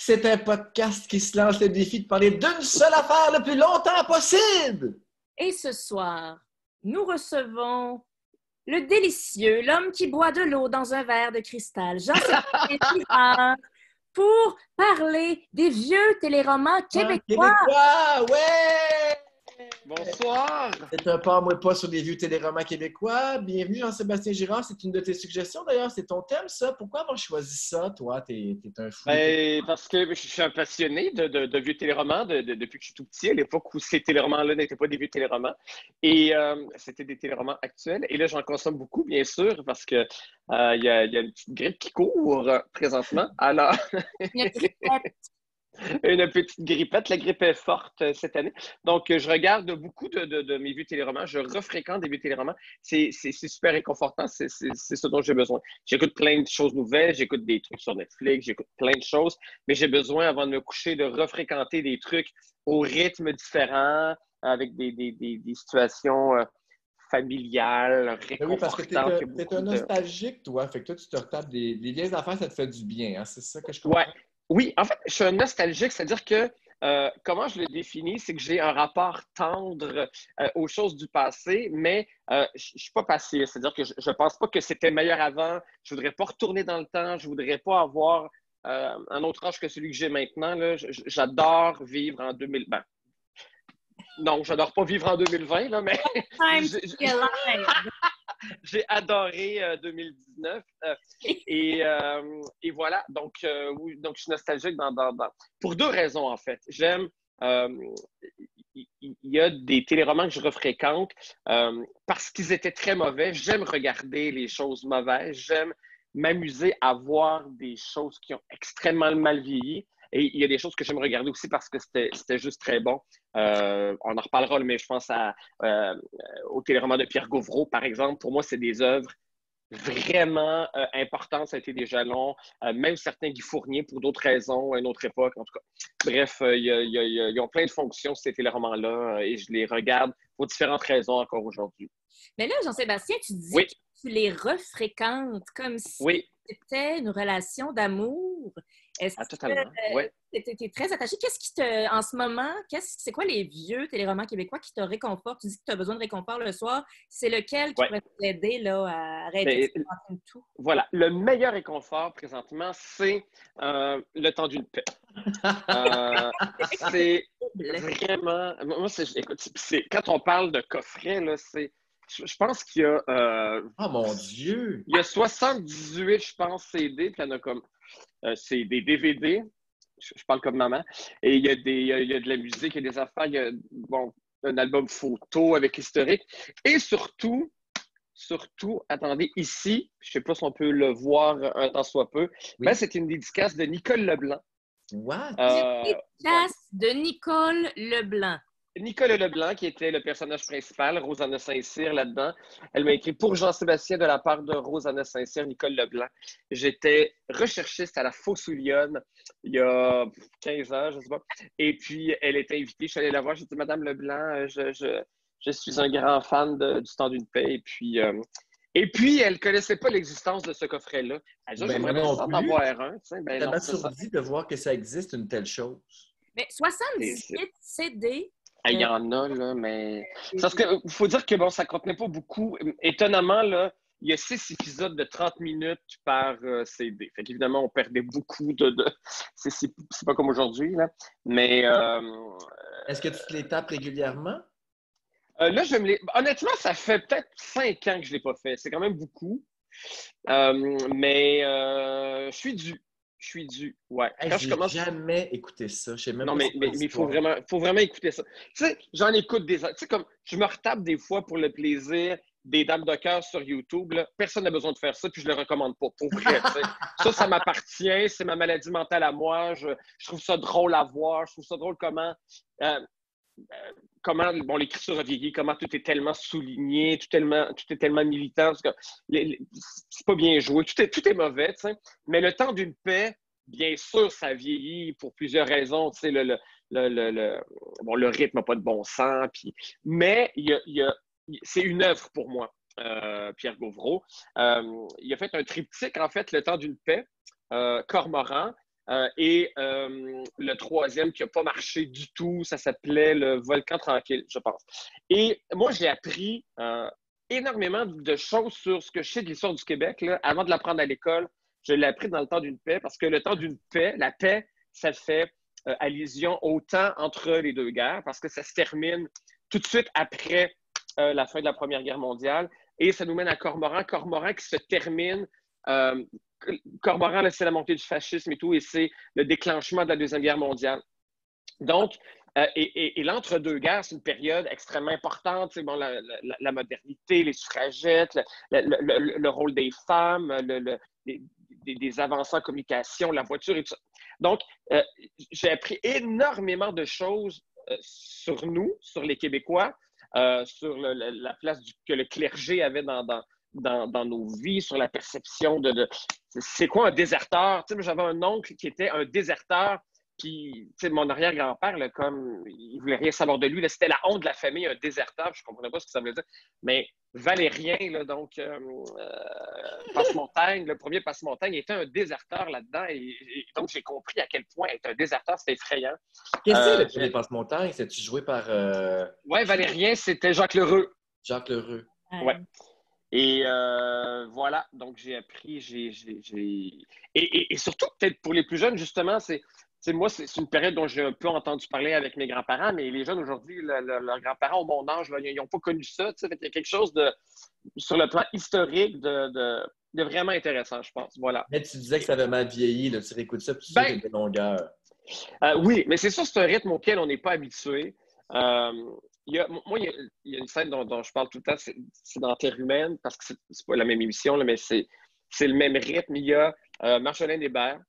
C'est un podcast qui se lance le défi de parler d'une seule affaire le plus longtemps possible. Et ce soir, nous recevons le délicieux, l'homme qui boit de l'eau dans un verre de cristal, Jean-Sébastien Girard, pour parler des vieux téléromans québécois. Québécois, ouais! Bonsoir! C'est un pas, moi pas sur des vieux téléromans québécois. Bienvenue, Jean-Sébastien Girard. C'est une de tes suggestions, d'ailleurs. C'est ton thème, ça. Pourquoi avoir choisi ça, toi? T'es un fou. Parce que je suis un passionné de vieux téléromans depuis que je suis tout petit, à l'époque où ces téléromans-là n'étaient pas des vieux téléromans. Et c'était des téléromans actuels. Et là, j'en consomme beaucoup, bien sûr, parce que il y a une petite grippe qui court présentement. Alors, une petite grippette. La grippe est forte cette année. Donc, je regarde beaucoup de mes vieux téléromans. Je refréquente des vieux téléromans. C'est super réconfortant. C'est ce dont j'ai besoin. J'écoute plein de choses nouvelles. J'écoute des trucs sur Netflix. J'écoute plein de choses. Mais j'ai besoin, avant de me coucher, de refréquenter des trucs au rythme différent, avec des situations familiales, réconfortantes. Oui, parce que t'es un nostalgique, toi. Fait que toi, tu te retapes des vieilles affaires, ça te fait du bien. Hein? C'est ça que je comprends. Ouais. Oui, en fait, je suis un nostalgique, c'est-à-dire que comment je le définis, c'est que j'ai un rapport tendre aux choses du passé, mais je ne suis pas passif, c'est-à-dire que je ne pense pas que c'était meilleur avant, je ne voudrais pas retourner dans le temps, je ne voudrais pas avoir un autre âge que celui que j'ai maintenant. Là. J'adore vivre en 2020. Non, je n'adore pas vivre en 2020, là, mais j'ai adoré 2019 et voilà. Donc, oui, donc, je suis nostalgique pour deux raisons, en fait. J'aime, il y a des téléromans que je refréquente parce qu'ils étaient très mauvais. J'aime regarder les choses mauvaises. J'aime m'amuser à voir des choses qui ont extrêmement mal vieilli. Et il y a des choses que j'aime regarder aussi parce que c'était juste très bon. On en reparlera, mais je pense au téléroman de Pierre Gauvreau, par exemple. Pour moi, c'est des œuvres vraiment importantes. Ça a été des jalons. Même certains Guy Fournier, pour d'autres raisons, à une autre époque, en tout cas. Bref, ils ont plein de fonctions, ces téléromans-là, et je les regarde pour différentes raisons encore aujourd'hui. Mais là, Jean-Sébastien, tu dis Oui. que tu les refréquentes comme si c'était une relation d'amour. Totalement. Oui. Tu es très attaché. Qu'est-ce qui te, en ce moment, c'est quoi les vieux téléromans québécois qui te réconfortent? Tu dis que tu as besoin de réconfort le soir. C'est lequel qui pourrait t'aider là, à arrêter de tout? Voilà. Le meilleur réconfort présentement, c'est Le temps d'une paix. C'est vraiment... Moi, écoute, quand on parle de coffret, là, je pense qu'il y a... oh mon Dieu! Il y a 78, je pense, CD, puis il y en a comme... c'est des DVD, je parle comme maman, et il y a de la musique, il y a des affaires, il y a un album photo avec historique, et surtout, attendez, ici, je ne sais pas si on peut le voir un tant soit peu, ben, c'est une dédicace de Nicole Leblanc. What? Une dédicace de Nicole Leblanc. Nicole Leblanc, qui était le personnage principal, Rosanna Saint-Cyr, là-dedans. Elle m'a écrit pour Jean-Sébastien de la part de Rosanna Saint-Cyr, Nicole Leblanc. J'étais recherchiste à la Fosse-Souliane il y a 15 ans, je ne sais pas. Et puis, elle était invitée. Je suis allé la voir. J'ai dit, Madame Leblanc, je suis un grand fan du temps d'une paix. Et puis, elle ne connaissait pas l'existence de ce coffret-là. Elle dit, j'aimerais bien en avoir un. Ça m'a surpris de voir que ça existe, une telle chose. Mais 78 CD... Il y en a, là, mais... Parce qu'il faut dire que ça ne contenait pas beaucoup. Étonnamment, là, il y a 6 épisodes de 30 minutes par CD. Fait qu'évidemment, on perdait beaucoup C'est pas comme aujourd'hui, là. Mais... Est-ce que tu te les tapes régulièrement? Là, honnêtement, ça fait peut-être 5 ans que je ne l'ai pas fait. C'est quand même beaucoup. Mais je suis dû. Ouais. Hey, je n'ai jamais écouté ça. Je sais même non, pas mais il faut vraiment écouter ça. Tu sais, j'en écoute des... Tu sais, comme je me retape des fois pour le plaisir des Dames de cœur sur YouTube. Là. Personne n'a besoin de faire ça, puis je le recommande pas. Pour vrai, ça m'appartient. C'est ma maladie mentale à moi. Je trouve ça drôle à voir. Je trouve ça drôle comment l'écriture a vieilli, comment tout est tellement souligné, tout est tellement militant. C'est pas bien joué. Tout est mauvais, tu sais. Mais Le temps d'une paix, bien sûr, ça vieillit pour plusieurs raisons. Tu sais, le rythme n'a pas de bon sens. Mais c'est une œuvre pour moi, Pierre Gauvreau. Il a fait un triptyque, en fait, Le temps d'une paix, Cormoran, Le troisième qui n'a pas marché du tout, ça s'appelait le Volcan Tranquille, je pense. Et moi, j'ai appris énormément de choses sur ce que je sais de l'histoire du Québec là, avant de l'apprendre à l'école. Je l'ai appris dans le temps d'une paix parce que le temps d'une paix, la paix, ça fait allusion au temps entre les deux guerres parce que ça se termine tout de suite après la fin de la Première Guerre mondiale et ça nous mène à Cormoran. Cormoran qui se termine. Cormoran, c'est la montée du fascisme et tout, et c'est le déclenchement de la Deuxième Guerre mondiale. Donc, et l'entre-deux-guerres, c'est une période extrêmement importante. Bon, la modernité, les suffragettes, le rôle des femmes, des avancées en communication, la voiture et tout ça. Donc, j'ai appris énormément de choses sur nous, sur les Québécois, sur la place que le clergé avait dans nos vies, sur la perception de c'est quoi un déserteur. Tu sais, j'avais un oncle qui était un déserteur, puis tu sais, mon arrière-grand-père, là, comme il voulait rien savoir de lui, là, c'était la honte de la famille, un déserteur, je comprenais pas ce que ça voulait dire. Mais Valérien, là, donc Passe-Montagne, le premier Passe-Montagne, était un déserteur là-dedans, et donc j'ai compris à quel point être un déserteur, c'était effrayant. Qu'est-ce que c'est le premier Passe-Montagne? C'est-tu joué par... Oui, Valérien, c'était Jacques Lheureux. Jacques Lheureux. Ouais. Et voilà, donc j'ai appris, et surtout, peut-être pour les plus jeunes, justement, moi, c'est une période dont j'ai un peu entendu parler avec mes grands-parents, mais les jeunes aujourd'hui, leurs grands-parents au mon âge, là, ils n'ont pas connu ça. Il y a quelque chose sur le plan historique de vraiment intéressant, je pense. Voilà. Mais tu disais que ça avait mal vieilli, là, tu réécoutes ça, puis tu sais qu'il y a des longueurs. Oui, mais c'est ça, c'est un rythme auquel on n'est pas habitué. Il y a une scène dont je parle tout le temps, c'est dans Terre humaine, parce que c'est pas la même émission, là, mais c'est le même rythme. Il y a Marjolaine Hébert,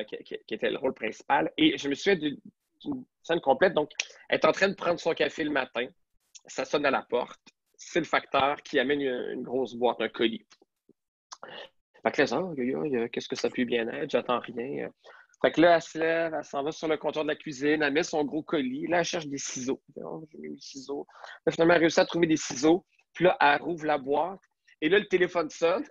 qui était le rôle principal, et je me souviens d'une scène complète. Donc, elle est en train de prendre son café le matin, ça sonne à la porte, c'est le facteur qui amène une grosse boîte, un colis. Fait que là, qu'est-ce que ça peut bien être? J'attends rien. Fait que là, elle se lève, elle s'en va sur le comptoir de la cuisine, elle met son gros colis. Là, elle cherche des ciseaux. Oh, j'ai mis les ciseaux. Là, finalement, elle réussit à trouver des ciseaux. Puis là, elle rouvre la boîte. Et là, le téléphone sonne.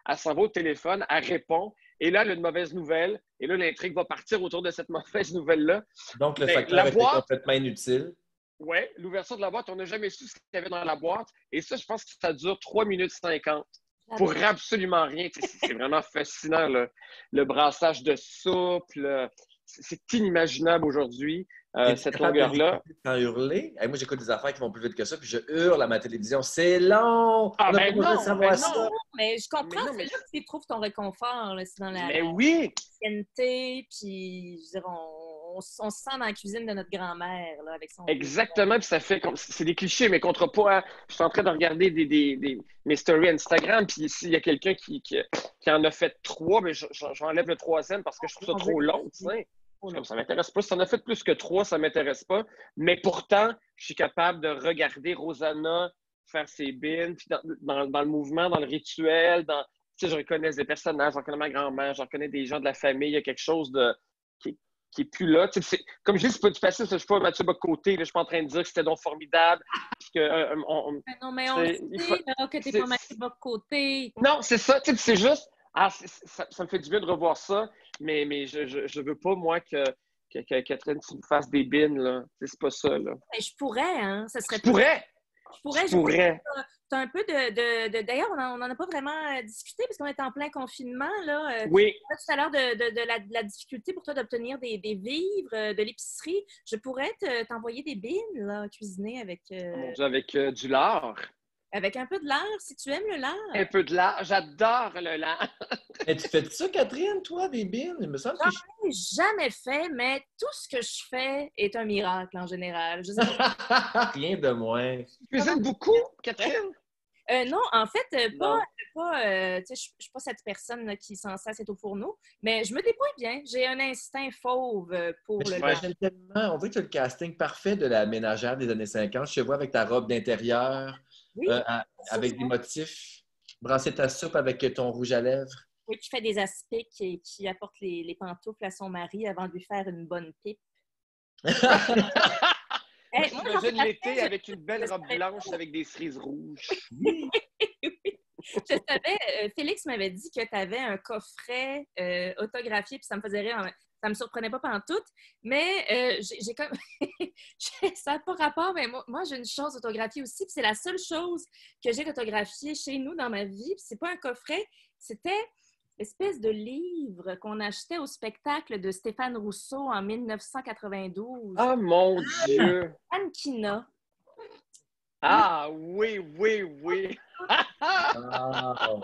Elle s'en va au téléphone, elle répond. Et là, elle a une mauvaise nouvelle. Et là, l'intrigue va partir autour de cette mauvaise nouvelle-là. Donc, le facteur était complètement inutile. Oui, l'ouverture de la boîte, on n'a jamais su ce qu'il y avait dans la boîte. Et ça, je pense que ça dure 3 minutes 50. Pour absolument rien. C'est vraiment fascinant, le brassage de soupe. C'est inimaginable aujourd'hui, cette longueur-là. Sans hurler? Moi, j'écoute des affaires qui vont plus vite que ça, puis je hurle à ma télévision. C'est long! Ah, mais non! Mais je comprends, c'est là que tu trouves ton réconfort. C'est dans la ancienneté, puis je veux dire, on se sent dans la cuisine de notre grand-mère là, avec son... Exactement, puis ça fait comme... C'est des clichés, mais contre pas... Je suis en train de regarder mes stories Instagram, puis s'il y a quelqu'un qui en a fait 3, mais j'enlève le 3e parce que je trouve ça trop long, tu sais. Comme ça m'intéresse pas. Si ça en a fait plus que 3, ça m'intéresse pas. Mais pourtant, je suis capable de regarder Rosanna faire ses bines, puis dans le mouvement, dans le rituel, tu sais, je reconnais des personnages, je reconnais ma grand-mère, je reconnais des gens de la famille, il y a quelque chose qui est plus là. Tu sais, comme je dis, c'est pas du facile, je suis pas Mathieu Bock-Côté, je suis pas en train de dire que c'était donc formidable. Non, mais on le sait que t'es pas Mathieu Bock-Côté. Non, c'est ça, tu sais, c'est juste, ça me fait du bien de revoir ça, mais je veux pas, moi, que Catherine me fasse des bines, là. C'est pas ça, là. Mais je pourrais, hein. Ça serait... Je pourrais. Tu as un peu D'ailleurs, on n'en a pas vraiment discuté parce qu'on est en plein confinement. Là. Oui. Tu parlais tout à l'heure de la difficulté pour toi d'obtenir des vivres, de l'épicerie. Je pourrais t'envoyer des bines, là, cuisiner avec... Mon Dieu, avec du lard. Avec un peu de lard, si tu aimes le lard. Un peu de lard. J'adore le lard. Et tu fais ça, Catherine, toi, des bines? Il me semble que j'en ai jamais fait, mais tout ce que je fais est un miracle en général. Je sais pas. Rien de moins. Tu cuisines beaucoup, Catherine? Non, en fait, je ne suis pas cette personne là, qui s'en sert au fourneau, mais je me débrouille bien. J'ai un instinct fauve pour le tellement. On dirait que tu as le casting parfait de la ménagère des années 50. Je te vois avec ta robe d'intérieur, avec des motifs, brasser ta soupe avec ton rouge à lèvres. Oui, qui fait des aspics et qui apporte les pantoufles à son mari avant de lui faire une bonne pipe. Hey, j'imagine l'été avec une belle robe blanche avec des cerises rouges. Oui. Je savais, Félix m'avait dit que tu avais un coffret autographié, puis ça me faisait rire. ça me surprenait pas pantoute. Mais j'ai comme... ça n'a pas rapport, mais moi j'ai une chose d'autographie aussi. Puis c'est la seule chose que j'ai photographiée chez nous dans ma vie. Puis c'est pas un coffret, c'était l'espèce de livre qu'on achetait au spectacle de Stéphane Rousseau en 1992. Ah, mon Dieu! Ankina. Ah, oui, oui, oui! Wow.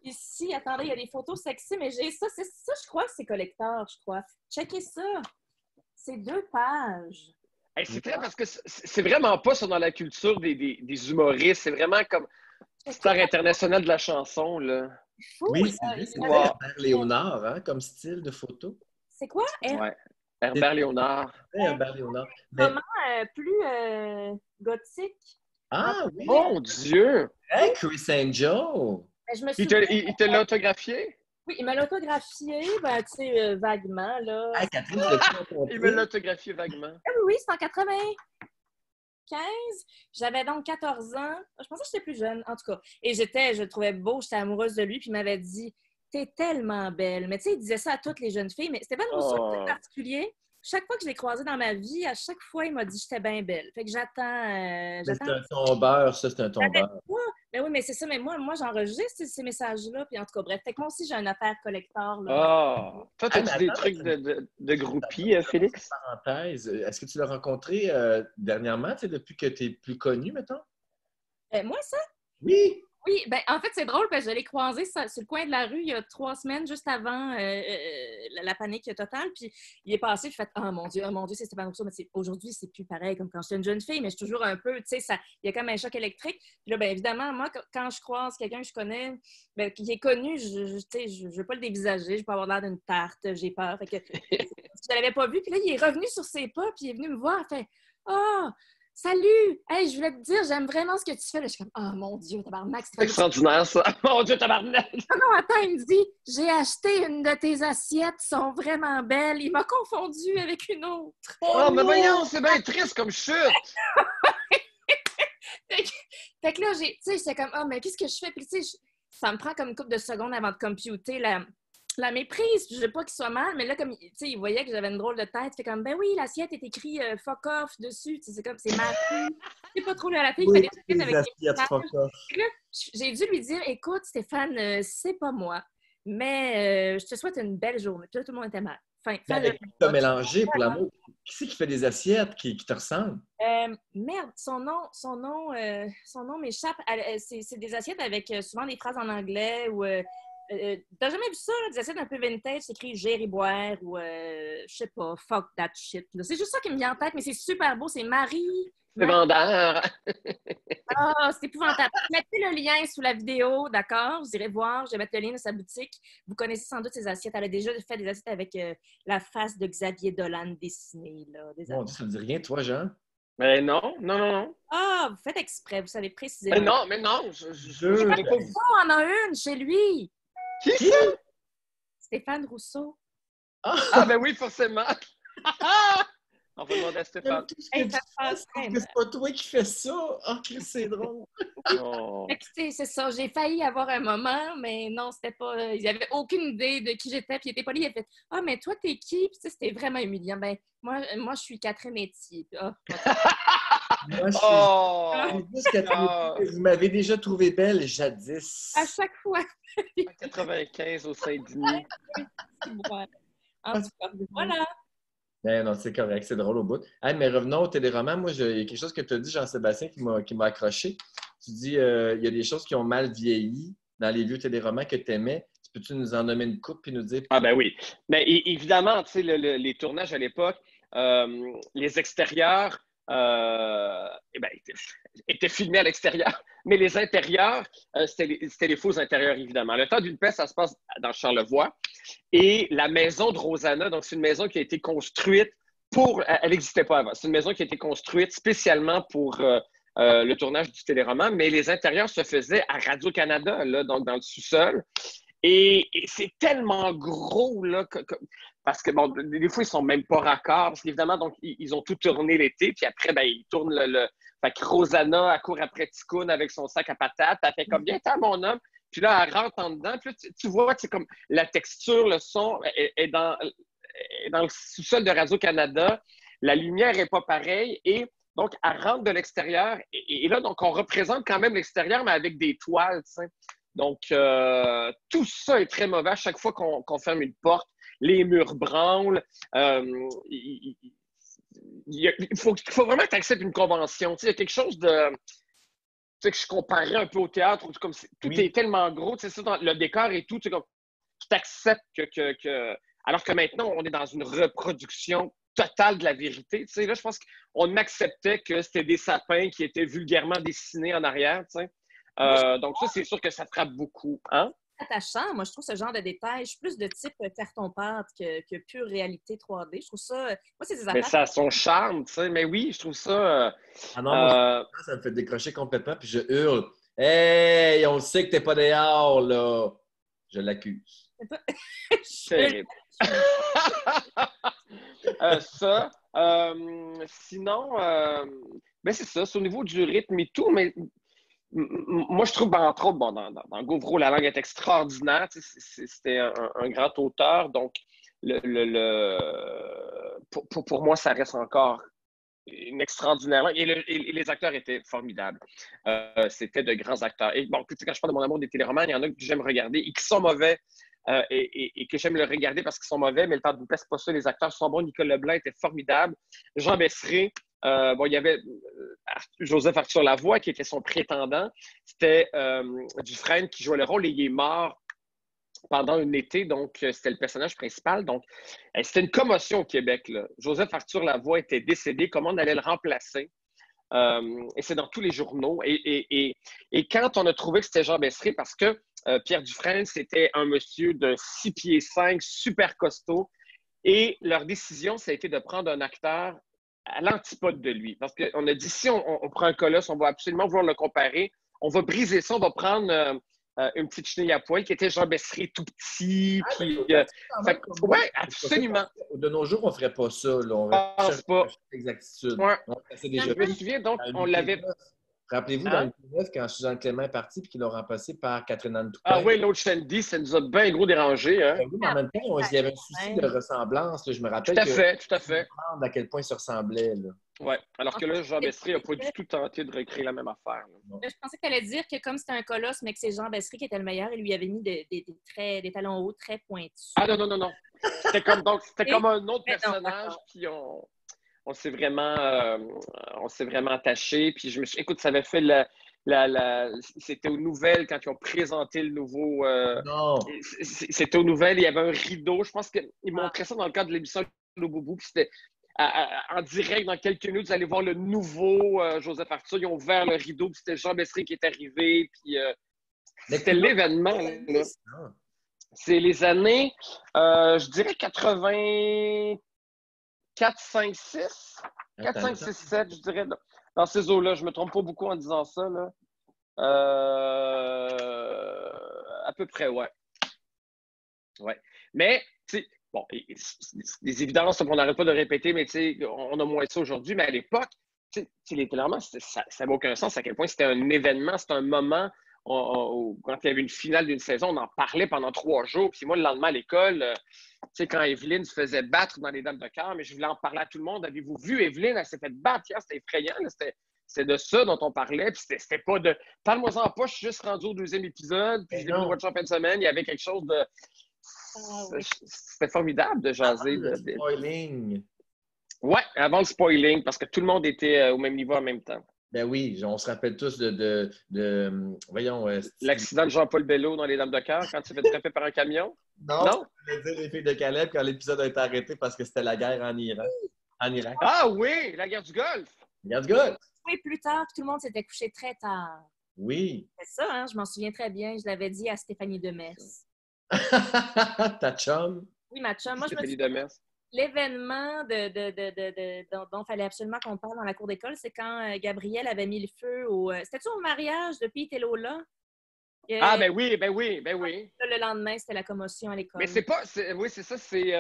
Ici, attendez, il y a des photos sexy, mais j'ai ça. C'est ça, je crois que c'est collector, je crois. Checkez ça. C'est 2 pages. Hey, c'est très parce que c'est vraiment pas ça dans la culture des humoristes. C'est vraiment comme star international de la chanson, là. Fou, Oui, c'est vrai, c'est Wow. très Herbert Léonard, hein, comme style de photo. C'est quoi? Ouais. Herbert Léonard. Très Herbert Léonard. Mais- Comment plus gothique? Ah oui, Mon Dieu! hey, Chris Angel! Ben, je me Il souviens, te l'a autographié? oui, il m'a l'autographié, ben, tu sais, vaguement, là. Hey, Catherine, tu l'as Il rencontré? me l'a autographié vaguement. Ah oui, c'est en 95. J'avais donc 14 ans. Je pensais que j'étais plus jeune, en tout cas. Et je le trouvais beau, j'étais amoureuse de lui, puis il m'avait dit « T'es tellement belle ». Mais tu sais, il disait ça à toutes les jeunes filles. Mais Stéphane Rousseau, Oh. en particulier, chaque fois que je l'ai croisé dans ma vie, à chaque fois, il m'a dit que j'étais bien belle. Fait que j'attends. C'est un tombeur, ça, c'est un tombeur. Ben oui, mais c'est ça. Mais moi j'enregistre ces messages-là. Puis en tout cas, bref. Fait que moi aussi, j'ai une affaire collector. Là. Ah! Toi, Ah, mais t'as-tu des attends, trucs de groupie, Félix? Parenthèse, est-ce que tu l'as rencontré dernièrement, tu sais, depuis que tu es plus connu, mettons? Moi, ça? Oui! Oui, ben en fait, c'est drôle parce que je l'ai croisé sur le coin de la rue il y a 3 semaines, juste avant la panique totale. Puis il est passé, je fais « Oh mon Dieu, c'est Stéphane Rousseau. » Mais aujourd'hui, c'est plus pareil comme quand j'étais une jeune fille, mais je suis toujours un peu, tu sais, il y a comme un choc électrique. Puis là, bien évidemment, moi, quand je croise quelqu'un que je connais, ben, qui est connu, je veux pas le dévisager, je peux avoir l'air d'une tarte, j'ai peur. Fait que je l'avais pas vu. Puis là, il est revenu sur ses pas, puis il est venu me voir, il fait « Oh! Salut! Hey, je voulais te dire, j'aime vraiment ce que tu fais. » Là, je suis comme, oh mon Dieu, tabarnak. C'est extraordinaire, ça. Mon Dieu, tabarnak! Non, attends, il me dit, j'ai acheté une de tes assiettes, sont vraiment belles. Il m'a confondu avec une autre. Oh, mais voyons, c'est bien triste comme chute! Fait que là, tu sais, j'étais comme, oh, mais qu'est-ce que je fais? Puis, tu sais, ça me prend comme une couple de secondes avant de computer la méprise. Je veux pas qu'il soit mal, mais là, comme, tu sais, il voyait que j'avais une drôle de tête. Fait comme, ben oui, l'assiette est écrit fuck off dessus. Tu sais, c'est comme, c'est ma fille. C'est pas trop la fille qui Oui, fait des trucs avec les assiettes fuck off. Fait que là, j'ai dû lui dire, écoute, Stéphane, c'est pas moi, mais je te souhaite une belle journée. Puis là, tout le monde était mal. Fin Mais qui t'a mélangé, pour l'amour? Qui c'est qui fait des assiettes qui te ressemblent? Merde, son nom m'échappe. C'est des assiettes avec souvent des phrases en anglais ou t'as jamais vu ça, là, des assiettes un peu vintage, c'est écrit Géry boire ou je sais pas, fuck that shit. Là. C'est juste ça qui me vient en tête, mais c'est super beau. C'est Marie. C'est vendeur! Ah, c'est épouvantable. Mettez le lien sous la vidéo, d'accord? Vous irez voir, je vais mettre le lien de sa boutique. Vous connaissez sans doute ses assiettes. Elle a déjà fait des assiettes avec la face de Xavier Dolan dessinée. Là, Mon Dieu, ça ne dit rien, toi, Jean? Mais non, non, non, non. Ah, vous faites exprès, vous savez précisément. Mais non, Je connais pas. Oh, on en a une chez lui! Qui ça? Stéphane Rousseau. Ah, ben oui, forcément. On va demander à Stéphane. Hey, ça se passe très mal. C'est pas toi qui fais ça? Ah, c'est drôle. Oh. Fait que, tu sais, c'est ça, j'ai failli avoir un moment, mais non, c'était pas. Il avait aucune idée de qui j'étais, puis il était pas là, il a fait « Ah, mais toi, t'es qui? » Puis tu sais, c'était vraiment humiliant. Ben, moi, je suis Catherine Etier. Ah, Moi, je Oh! suis juste Catherine. Vous m'avez déjà trouvé belle jadis. à chaque fois. 95 au Saint-Denis. Ouais. En tout cas, voilà. Ben non, c'est correct, c'est drôle au bout. Hey, mais revenons au téléroman. Moi, il y a quelque chose que tu as dit, Jean-Sébastien, qui m'a accroché. Tu dis il y a des choses qui ont mal vieilli dans les vieux téléromans que tu aimais. Peux-tu nous en nommer une coupe et nous dire? Ah ben oui. Mais évidemment, tu sais, les tournages à l'époque, les extérieurs étaient filmés à l'extérieur. Mais les intérieurs, c'était les faux intérieurs, évidemment. Le temps d'une paix, ça se passe dans Charlevoix. Et la maison de Rosanna, donc c'est une maison qui a été construite elle n'existait pas avant. C'est une maison qui a été construite spécialement pour le tournage du téléroman, mais les intérieurs se faisaient à Radio-Canada, là, donc dans le sous-sol. Et c'est tellement gros, là, parce que, bon, des fois, ils sont même pas raccords, parce qu'évidemment, donc, ils ont tout tourné l'été, puis après, ben, ils tournent Fait que Rosanna, elle court après Ticoune avec son sac à patates, elle fait comme « Viens-t'en, mon homme! » Puis là, elle rentre en dedans, puis là, tu vois, c'est comme la texture, le son est dans dans le sous-sol de Radio-Canada. La lumière n'est pas pareille et donc, elle rentre de l'extérieur. Et là, donc, on représente quand même l'extérieur, mais avec des toiles, tu sais. Donc, tout ça est très mauvais à chaque fois qu'on ferme une porte. Les murs branlent. Il faut vraiment que tu acceptes une convention. Tu sais, il y a quelque chose de... Tu sais, que je comparais un peu au théâtre, où comme tout est tellement gros, tu sais, ça, le décor et tout, tu sais, comme, tu t'acceptes que... Alors que maintenant, on est dans une reproduction totale de la vérité. Tu sais, là, je pense qu'on acceptait que c'était des sapins qui étaient vulgairement dessinés en arrière. Tu sais. Donc ça, c'est sûr que ça frappe beaucoup. Hein? Attachant. Moi, je trouve ce genre de détails. Je suis plus de type carton-pâte que pure réalité 3D. Je trouve ça... Moi, c'est des affaires... Mais ça a son charme, tu sais. Mais oui, je trouve ça... Ah non, moi, ça me fait décrocher complètement, puis je hurle. « Hey, on sait que t'es pas dehors, là! » Je l'accuse. C'est terrible. Sinon, ben c'est ça, c'est au niveau du rythme et tout, mais moi, je trouve, entre autres, dans Gauvreau, la langue est extraordinaire. C'était un grand auteur, donc pour moi, ça reste encore une extraordinaire langue. Et les acteurs étaient formidables. C'était de grands acteurs. Et bon, quand je parle de mon amour des téléromans, il y en a que j'aime regarder et qui sont mauvais. Et que j'aime le regarder parce qu'ils sont mauvais, mais le temps de vous plaît, c'est pas ça. Les acteurs sont bons. Nicolas Leblanc était formidable. Jean Besseré, il y avait Joseph Arthur Lavoie qui était son prétendant. C'était Dufresne qui jouait le rôle et il est mort pendant un été, donc c'était le personnage principal. Donc, c'était une commotion au Québec, là. Joseph Arthur Lavoie était décédé. Comment on allait le remplacer? Et c'est dans tous les journaux. Et quand on a trouvé que c'était Jean Besseré, parce que Pierre Dufresne, c'était un monsieur de 6 pieds 5, super costaud. Et leur décision, ça a été de prendre un acteur à l'antipode de lui. Parce qu'on a dit, si on prend un colosse, on va absolument vouloir le comparer. On va briser ça, on va prendre une petite chenille à poil qui était Jean Besseré tout petit. Oui, absolument. De nos jours, on ne ferait pas ça. Là. On ne pense pas. Exactitude. Ouais. Je me souviens, donc, on l'avait... Rappelez-vous, dans le P9, quand Suzanne Clément est partie et qu'ils l'ont remplacé par Catherine Anne Toupin. Ah oui, l'autre Shandy, ça nous a bien gros dérangé. Hein? Oui, mais en même temps, il y avait un souci de ressemblance. Là. Je me rappelle tout à fait. À quel point ils se ressemblaient. Oui, alors que là, Jean Besseré n'a pas du tout tenté de recréer la même affaire. Je pensais que tu allais dire que comme c'était un colosse, mais que c'est Jean Besseré qui était le meilleur, il lui avait mis des talons hauts très pointus. Ah non. C'était comme un autre personnage qui on s'est vraiment attaché. Puis écoute, ça avait fait c'était aux nouvelles quand ils ont présenté le nouveau. Non. C'était aux nouvelles, il y avait un rideau. Je pense qu'ils montraient ça dans le cadre de l'émission Le Boubou. Puis c'était en direct dans quelques minutes, vous allez voir le nouveau Joseph Arthur. Ils ont ouvert le rideau, puis c'était Jean Besseré qui est arrivé. Puis c'était l'événement. C'est les années, je dirais 80. 4, 5, 6. 4, 5, 6, 7, je dirais. Dans ces eaux-là, je ne me trompe pas beaucoup en disant ça. Là. À peu près, ouais. Mais, tu sais, bon, des évidences qu'on n'arrête pas de répéter, mais tu sais, on a moins ça aujourd'hui. Mais à l'époque, tu sais, les téléromans, ça n'avait aucun sens à quel point c'était un événement, c'était un moment. Quand il y avait une finale d'une saison, on en parlait pendant 3 jours. Puis moi, le lendemain à l'école, tu sais, quand Evelyne se faisait battre dans les Dames de cœur, mais je voulais en parler à tout le monde. Avez-vous vu Evelyne? Elle s'est fait battre hier, c'était effrayant. C'était de ça dont on parlait. Puis c'était pas de parle-moi-en pas, je suis juste rendu au 2e épisode. Puis je l'ai vu en fin de semaine. Il y avait quelque chose de. C'était formidable de jaser. Avant le spoiling. Ouais, avant le spoiling, parce que tout le monde était au même niveau en même temps. Ben oui, on se rappelle tous voyons... l'accident de Jean-Paul Bello dans les Dames de cœur quand il s'est fait frapper par un camion? Non? Je voulais dire les filles de Caleb quand l'épisode a été arrêté parce que c'était la guerre en Irak. Ah oui, la guerre du Golfe! La guerre du Golfe! Oui, plus tard, tout le monde s'était couché très tard. Oui. C'est ça, hein? Je m'en souviens très bien. Je l'avais dit à Stéphanie Demers. Ta chum? Oui, ma chum. Moi, Stéphanie Demers. L'événement dont il fallait absolument qu'on parle dans la cour d'école, c'est quand Gabriel avait mis le feu au... C'était-tu au mariage de Pete et Lola? Ah, ben oui. Le lendemain, c'était la commotion à l'école. Mais c'est pas... Oui, c'est ça, c'est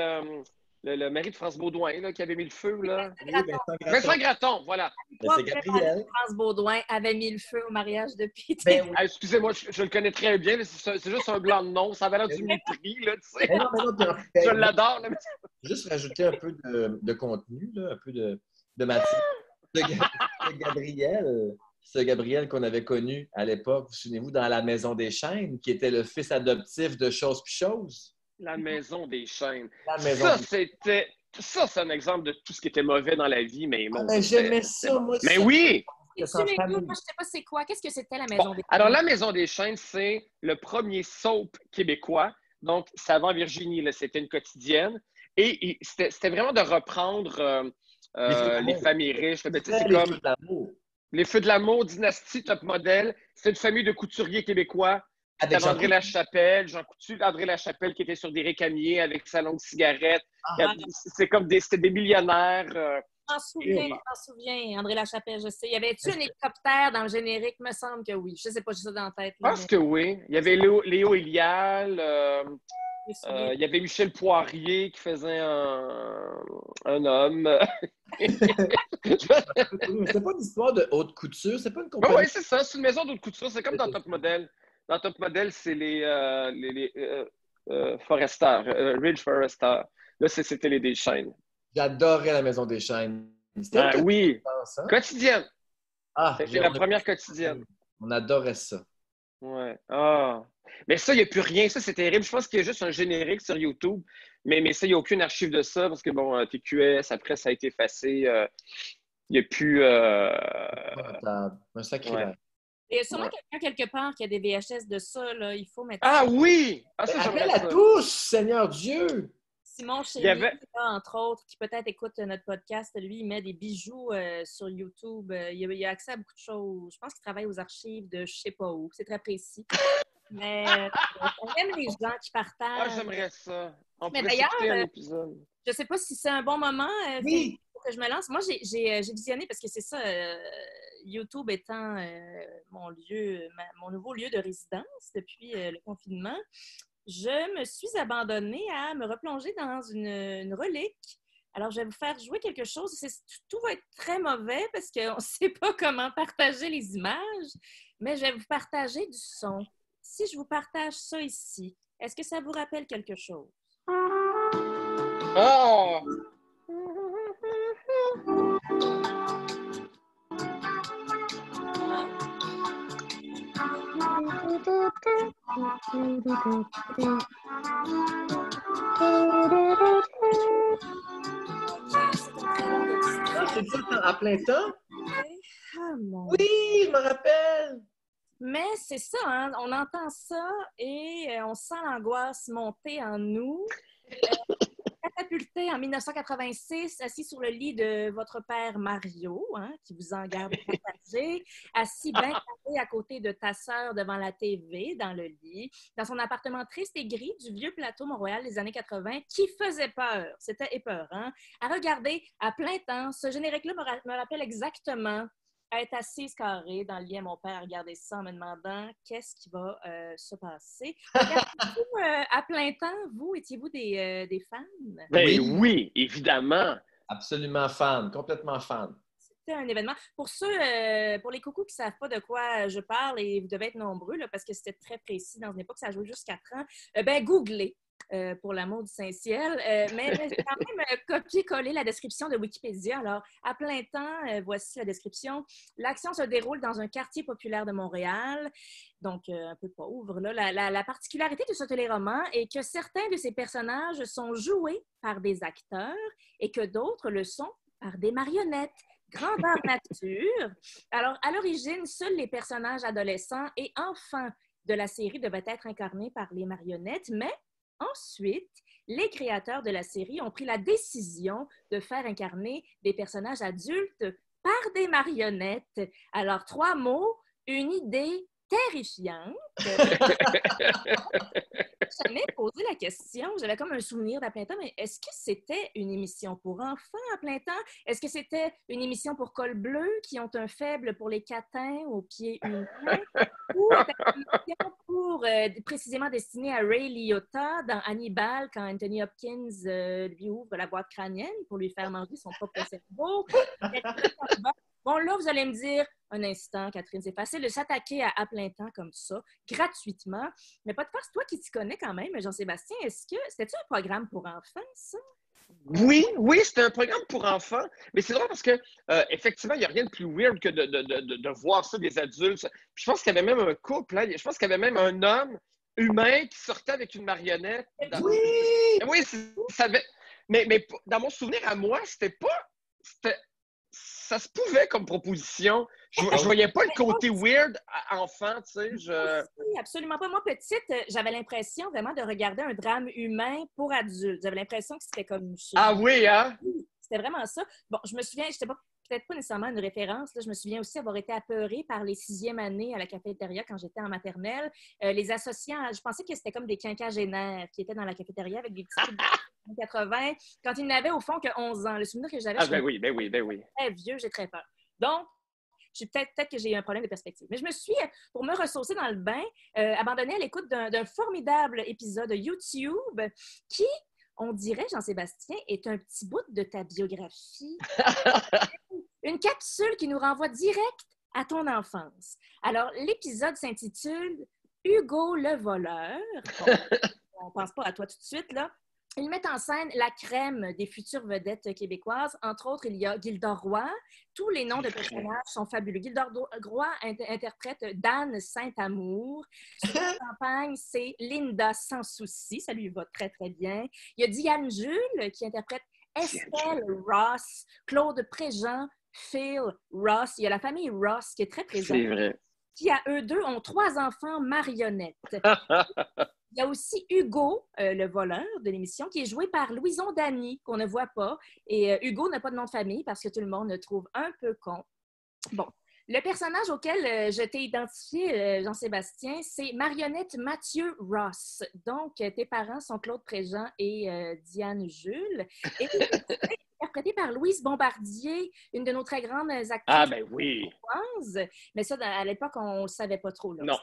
le mari de France Baudouin là, qui avait mis le feu. Là. Vincent Gratton, voilà. C'est Gabriel. France Baudouin avait mis le feu au mariage de Pete. Ben oui. Excusez-moi, je le connais très bien. C'est juste un blanc de nom. Ça avait l'air du mépris, là, tu sais. Non, je l'adore. Là, Juste rajouter un peu de contenu, là, un peu de matière. De Gabriel, ce Gabriel qu'on avait connu à l'époque, vous souvenez-vous, dans La Maison des Chênes, qui était le fils adoptif de Chose puis Chose. La maison des chaînes. La Maison des Ça, c'est un exemple de tout ce qui était mauvais dans la vie, mais bon. Ah, j'aimais ça, moi. Mais ça. oui! Et tu m'écoutes, moi, je sais pas c'est quoi. Qu'est-ce que c'était la Bon, Maison des alors, Chênes? La Maison des Chênes, c'est le premier soap québécois. Donc, c'est avant Virginie, là, c'était une quotidienne. Et c'était vraiment de reprendre Les Feux de les l'amour. familles riches. Mais tu sais, c'est Les comme Feux de l'amour. les Feux de l'amour, Dynastie, Top Model. C'est une famille de couturiers québécois. Avec C'était Jean André Lachapelle, Jean Coutu, André Lachapelle qui était sur des récamiers avec sa longue cigarette. Ah. C'était des millionnaires. Je m'en souviens, André Lachapelle, je sais. Y avait-tu un hélicoptère dans le générique? Me semble que oui. Je sais pas, j'ai ça dans la tête. Je pense que oui. Il y avait Léo Elial. Il y avait Michel Poirier qui faisait un homme. C'était pas une histoire de haute couture, c'est pas une compagnie. Oui, c'est ça. C'est une maison d'haute couture. C'est comme dans Top Model. Dans Top Model, c'est les Forester, Ridge Forester. Là, c'était les Deschênes. J'adorais La Maison des Chênes. C'était Oui. hein? Quotidienne. Ah, C'était la première quotidienne. On adorait ça. Ouais. Ah. Mais ça, il n'y a plus rien. Ça, c'est terrible. Je pense qu'il y a juste un générique sur YouTube. Mais ça, il n'y a aucune archive de ça parce que, bon, TQS, après, ça a été effacé. Il n'y a plus. Un sacrilège. Ouais. Il y a sûrement quelqu'un quelque part qui a des VHS de ça. Là. Il faut mettre Ah ça. oui! Ah, ça, Appelle j'aimerais à ça. tous, Seigneur Dieu! Simon Il y Chénier, avait- là, entre autres, qui peut-être écoute notre podcast, lui, il met des bijoux sur YouTube. Il a accès à beaucoup de choses. Je pense qu'il travaille aux archives de je sais pas où. C'est très précis. Mais on aime les gens qui Ah, partagent. j'aimerais ça. On Mais pourrait d'ailleurs, s'écouter un épisode. Je sais pas si c'est un bon moment Oui. pour que je me lance. Moi, j'ai visionné parce que c'est ça, YouTube étant mon nouveau lieu de résidence depuis le confinement, je me suis abandonnée à me replonger dans une relique. Alors, je vais vous faire jouer quelque chose. Tout va être très mauvais parce qu'on ne sait pas comment partager les images, mais je vais vous partager du son. Si je vous partage ça ici, est-ce que ça vous rappelle quelque chose? Oh! Ah, c'est ça à plein temps? Ah, mon Oui, je me rappelle! Mais c'est ça, hein? On entend ça et on sent l'angoisse monter en nous. Catapulté en 1986, assis sur le lit de votre père Mario, hein, qui vous en garde partagé, assis bien carré à côté de ta sœur devant la TV, dans le lit, dans son appartement triste et gris du vieux plateau Montréal des années 80, qui faisait peur. C'était épeurant. À regarder à plein temps, ce générique-là me rappelle exactement être assise carrée dans le lit à mon père, à regarder ça en me demandant qu'est-ce qui va se passer. Regardez-vous à plein temps, vous, étiez-vous des fans? Ben oui, évidemment. Absolument fan, complètement fan. C'était un événement. Pour les coucous qui ne savent pas de quoi je parle, et vous devez être nombreux, là, parce que c'était très précis dans une époque, ça a joué juste 4 ans, googlez. Pour l'amour du Saint-Ciel. Mais j'ai quand même copié-collé la description de Wikipédia. Alors, à plein temps, voici la description. L'action se déroule dans un quartier populaire de Montréal, donc un peu pauvre. Là. La particularité de ce téléroman est que certains de ces personnages sont joués par des acteurs et que d'autres le sont par des marionnettes. Grandeur nature. Alors, à l'origine, seuls les personnages adolescents et enfants de la série devaient être incarnés par les marionnettes, mais ensuite, les créateurs de la série ont pris la décision de faire incarner des personnages adultes par des marionnettes. Alors, 3 mots, une idée terrifiante. Je m'ai posé la question, j'avais comme un souvenir d'à plein temps, mais est-ce que c'était une émission pour enfants à plein temps? Est-ce que c'était une émission pour col bleu qui ont un faible pour les catins aux pieds humains? Ou était-ce une émission pour précisément destinée à Ray Liotta dans Hannibal quand Anthony Hopkins lui ouvre la boîte crânienne pour lui faire manger son propre cerveau? Bon, là, vous allez me dire, un instant, Catherine, c'est facile de s'attaquer à plein temps comme ça, gratuitement. Mais pas de farce, toi qui t'y connais quand même, Jean-Sébastien, est-ce que c'était-tu un programme pour enfants, ça? Oui, oui, c'était un programme pour enfants, mais c'est drôle parce que effectivement, il n'y a rien de plus weird que de voir ça des adultes. Puis je pense qu'il y avait même un couple, hein. Je pense qu'il y avait même un homme humain qui sortait avec une marionnette. Oui! Oui, ça avait... mais dans mon souvenir à moi, ça se pouvait comme proposition. Je voyais pas le côté weird à enfant, tu sais. Oui, absolument pas. Moi, petite, j'avais l'impression vraiment de regarder un drame humain pour adultes. J'avais l'impression que c'était comme... Ah oui, hein? C'était vraiment ça. Bon, je me souviens, j'étais pas peut-être pas nécessairement une référence. Là. Je me souviens aussi avoir été apeurée par les 6e années à la cafétéria quand j'étais en maternelle. Les associants, je pensais que c'était comme des quinquagénaires qui étaient dans la cafétéria avec des petits trucs de 80, quand ils n'avaient au fond que 11 ans. Le souvenir que j'avais, Ah ben oui, ben oui, ben oui. Très vieux, j'ai très peur. Donc, peut-être que j'ai eu un problème de perspective. Mais je me suis, pour me ressourcer dans le bain, abandonnée à l'écoute d'un formidable épisode de YouTube qui, on dirait, Jean-Sébastien, est un petit bout de ta biographie. Une capsule qui nous renvoie direct à ton enfance. Alors, l'épisode s'intitule « Hugo le voleur ». Bon, on ne pense pas à toi tout de suite, là. Ils mettent en scène la crème des futures vedettes québécoises. Entre autres, il y a Gildor Roy. Tous les noms de personnages sont fabuleux. Gildor Roy interprète Dan Saint-Amour. Sa campagne, c'est Linda Sans Souci. Ça lui va très, très bien. Il y a Diane Jules qui interprète Estelle Ross, Claude Préjean, Phil Ross. Il y a la famille Ross qui est très présente. C'est vrai. Qui, à eux deux, ont 3 enfants marionnettes. Il y a aussi Hugo, le voleur de l'émission, qui est joué par Louison Dany, qu'on ne voit pas. Et Hugo n'a pas de nom de famille parce que tout le monde le trouve un peu con. Bon, le personnage auquel je t'ai identifié, Jean-Sébastien, c'est Marionnette Mathieu Ross. Donc, tes parents sont Claude Préjean et Diane Jules. Et interprété par Louise Bombardier, une de nos très grandes actrices. Ah ben oui! Mais ça, à l'époque, on ne le savait pas trop. Là. Non.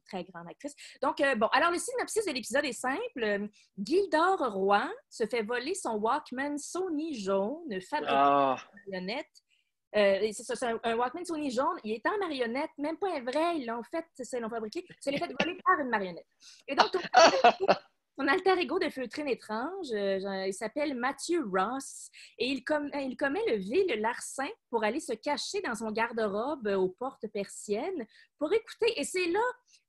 Très grande actrice. Donc, bon, alors le synopsis de l'épisode est simple. Gildor Roy se fait voler son Walkman Sony jaune, fabriqué en marionnette. C'est ça, un Walkman Sony jaune. Il est en marionnette, même pas un vrai, ils l'ont fabriqué. C'est fait voler par une marionnette. Et donc, son alter ego de feutrine étrange, il s'appelle Mathieu Ross et il commet le vil larcin pour aller se cacher dans son garde-robe aux portes persiennes pour écouter. Et c'est là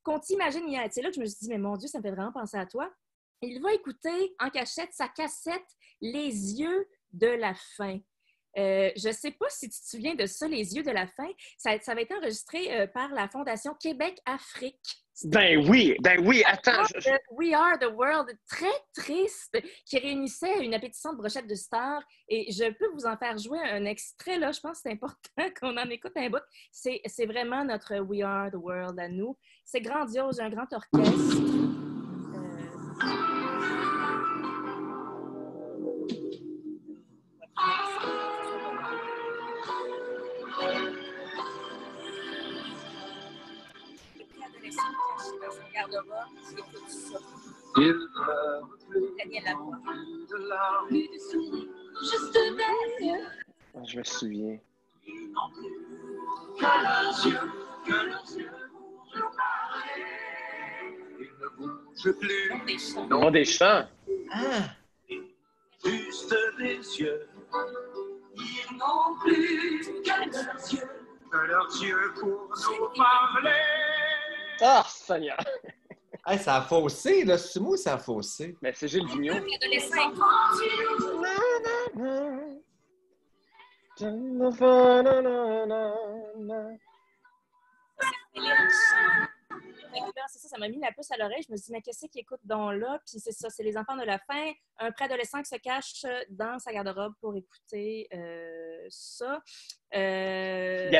qu'on t'imagine, c'est là que je me suis dit, mais mon Dieu, ça me fait vraiment penser à toi. Il va écouter en cachette sa cassette Les yeux de la faim. Je ne sais pas si tu te souviens de ça, Les yeux de la faim. Ça avait été enregistré par la Fondation Québec-Afrique. Ben oui, attends. We Are the World, très triste, qui réunissait une appétissante brochette de stars. Et je peux vous en faire jouer un extrait, là. Je pense que c'est important qu'on en écoute un bout. C'est vraiment notre We Are the World à nous. C'est grandiose, un grand orchestre. Il meurt plus de juste derrière. Je me souviens. Que leurs yeux nous parlaient. Ils ne bougent plus. Non, des chants. Ah! Juste des yeux. Ils n'ont plus que leurs yeux pour nous parler. Ah, Seigneur! Hey, ça a faussé, là. C'est moi, ça a faussé. Mais c'est Gilles Vigneault. C'est ça, ça m'a mis la puce à l'oreille. Je me suis dit, mais qu'est-ce qu'ils écoutent donc là? Puis c'est ça, c'est les enfants de la faim. Un préadolescent qui se cache dans sa garde-robe pour écouter ça. C'est